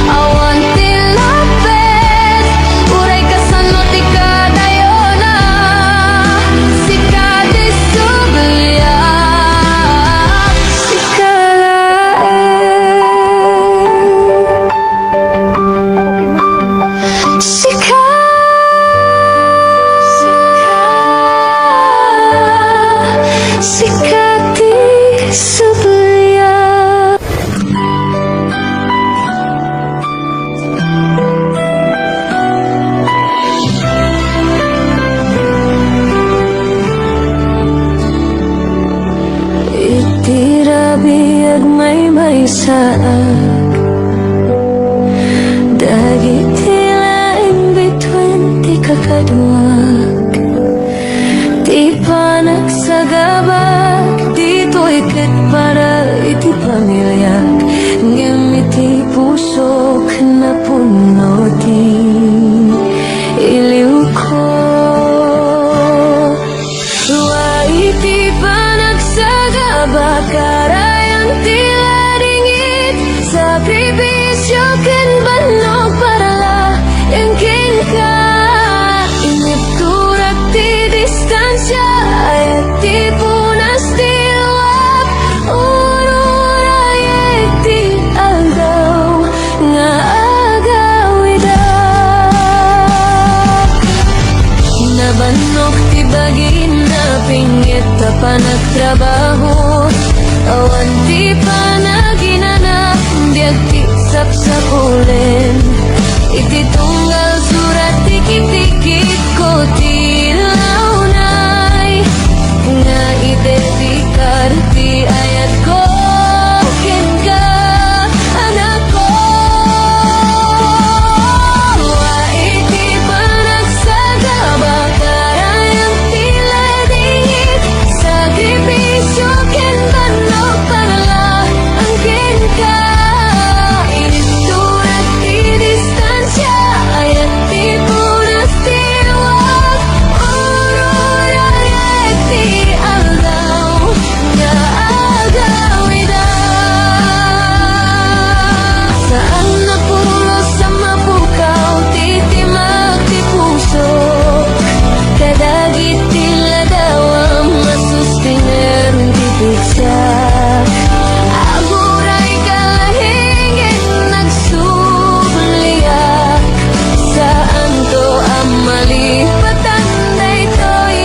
awan tilapet uray kasano ti kadayona sikati subaliak sikati subaliak iti rabiag may saag dagiti laing bituin ti kakaduak ti panagsagabak dito ikat para iti pamilyak ngem iti puso na puno ti iliw ko wa iti panagsagabak karayang tila dingit sakripisyo ken banok para la yang king ka ginapingit ka pa nagtrabaho. Awan di pa naginanap, biag tisap sa kulen. Iti tunggal surat tikit-tikit ko tilaw nay. Nga idedikar ti ayat ko, ken ka anak ko. Wa iti panagsagaba karayang tila dingit. Sakripisyo ken banok para ang ken ka. Inisura ti distansya ayat ti punas ti luwag. Ururayat ti aldaw nga agawida. Saan napulos sa mapukaw titimag ti puso. Kadagit tila daw ang masustiner ti pigsa. Aguray kalahingin nagsubliya. Saan to ang malipatan daytoy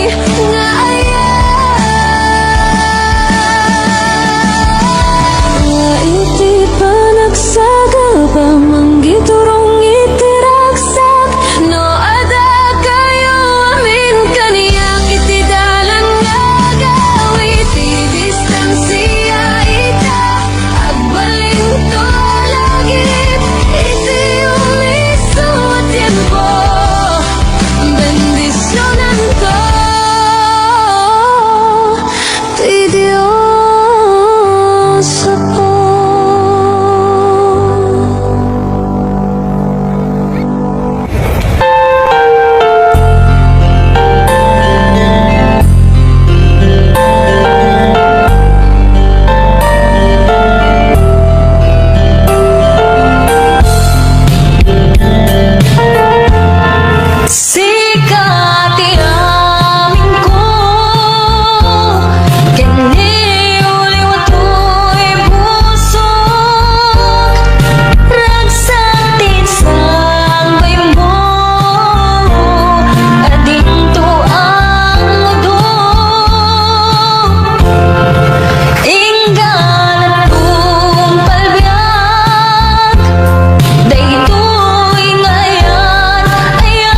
nga aya. Nga iti panagsagaba manggiturong itiragsak. No ada kayo amin kaniyak iti dalan nga gawit. Ti distansiya ita agbalin to lagip. Iti umiso tiempo bendisyonan ko ti Diyos ako. Sikati amin ko, kini uliwat ko'y busok. Ragsatin sang bay mo, adinto ang mudo. Inggalan kong palbiyak, daytoy ngayon ayan.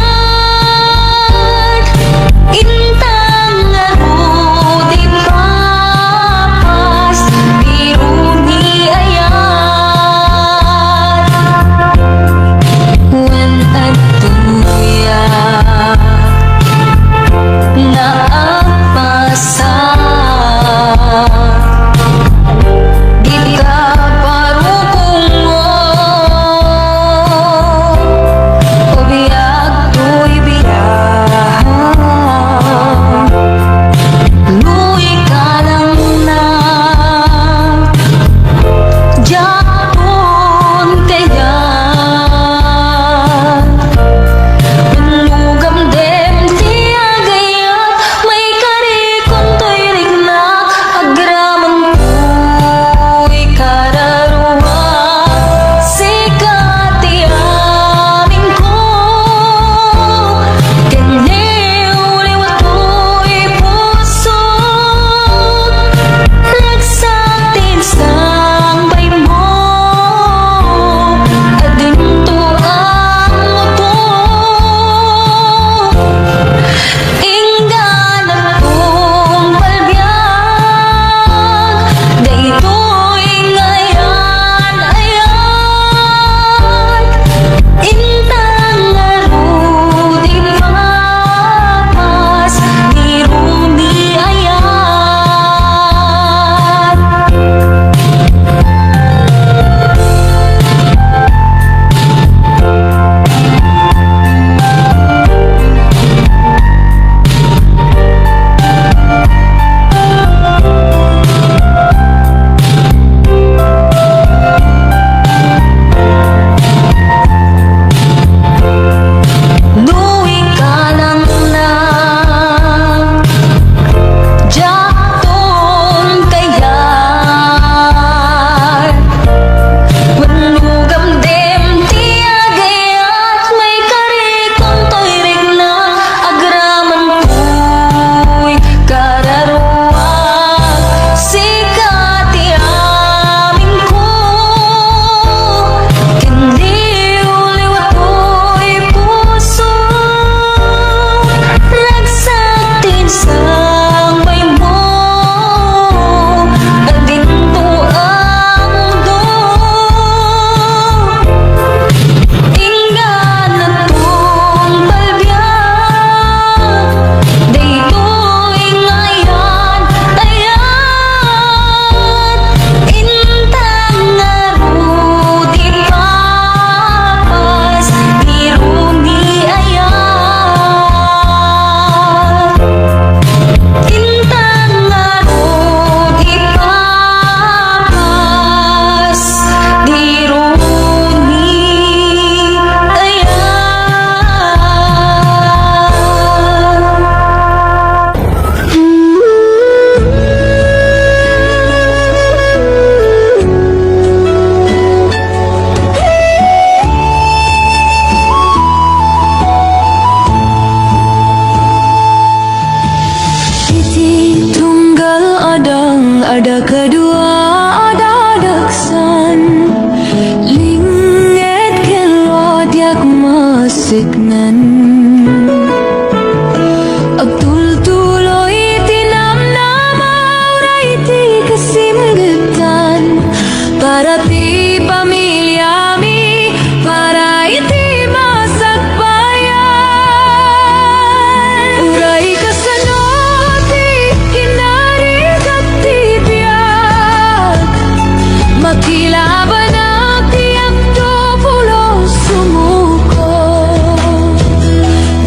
Ada kedua ada daksan Linget kelot yak masiknan Abdul tuloy tinam nama Uray ti kasimgetan Para ti pamilya mi Para iti masakbayan Uray kasano ti kinarigat ti biyak Makilaban ang tiyak do pulo sumuko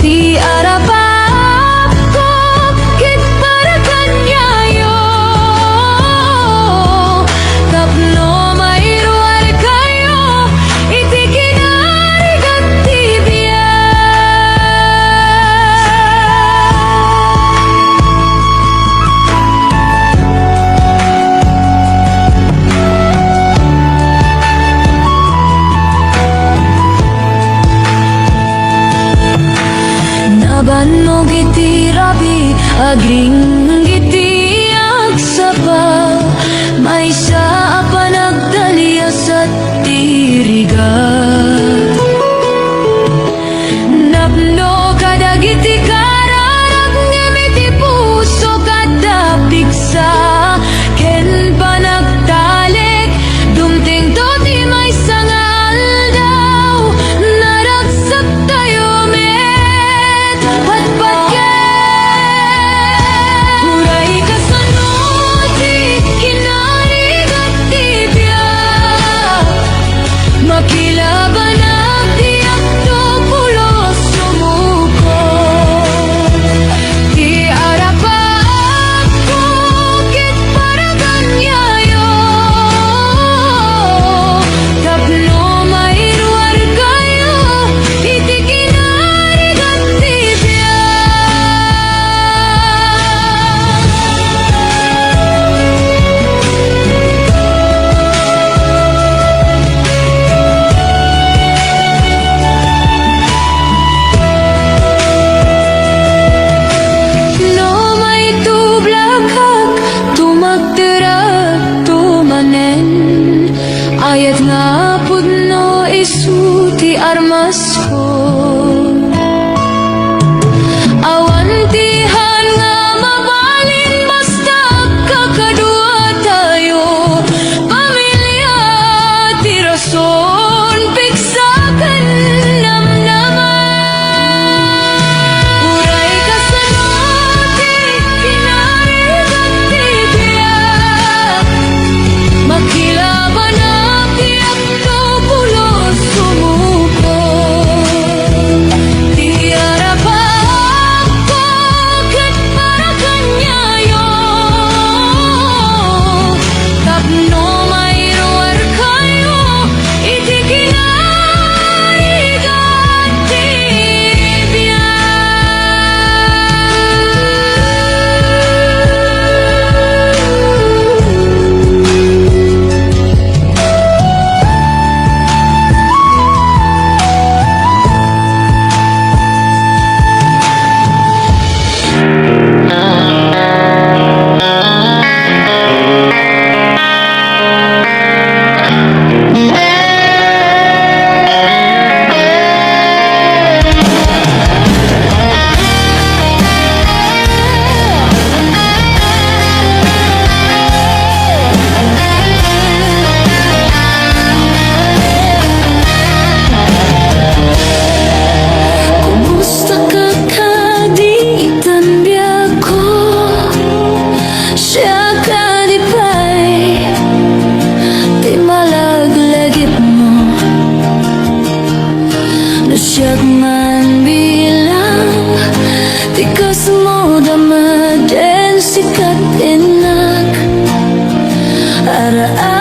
Di arapak ko kit para kanyayo Tapno mairuar kayo iti kinarigat ti biyak Naban mo giti rabi agring giti agsapa May sa apa nagdaliya sa tiriga Napno kadagiti kararag ngamiti puso kada piksa Ken pa nagtalik dumting to di may sangal daw Naragsak tayo met patpatyan Uray kasano ti kinarigat ti biyak Makilaban ang tiyak do pulo sumuko Di arapak ko kit para kanyayo Tapno mairuar kayo iti kinarigat ti No may tublakak tumagtirag tumanen Ayat nga pudno isuti armas ko Awantihan nga mabalin basta kakadua tayo Pamilya ti rason piksakan namnaman Uray kasano ti kinarigat ti biyak Makilaban ang tiyak do pulo sumuko Di arapak ko ket para kanyayo Tapno mairuar kayo iti kinarigat ti Kumusta ka kaditan biyak ko Siya kadipay Di malaglagip mo Nasyak man bilang Di kasmo damaden sikat inak Ara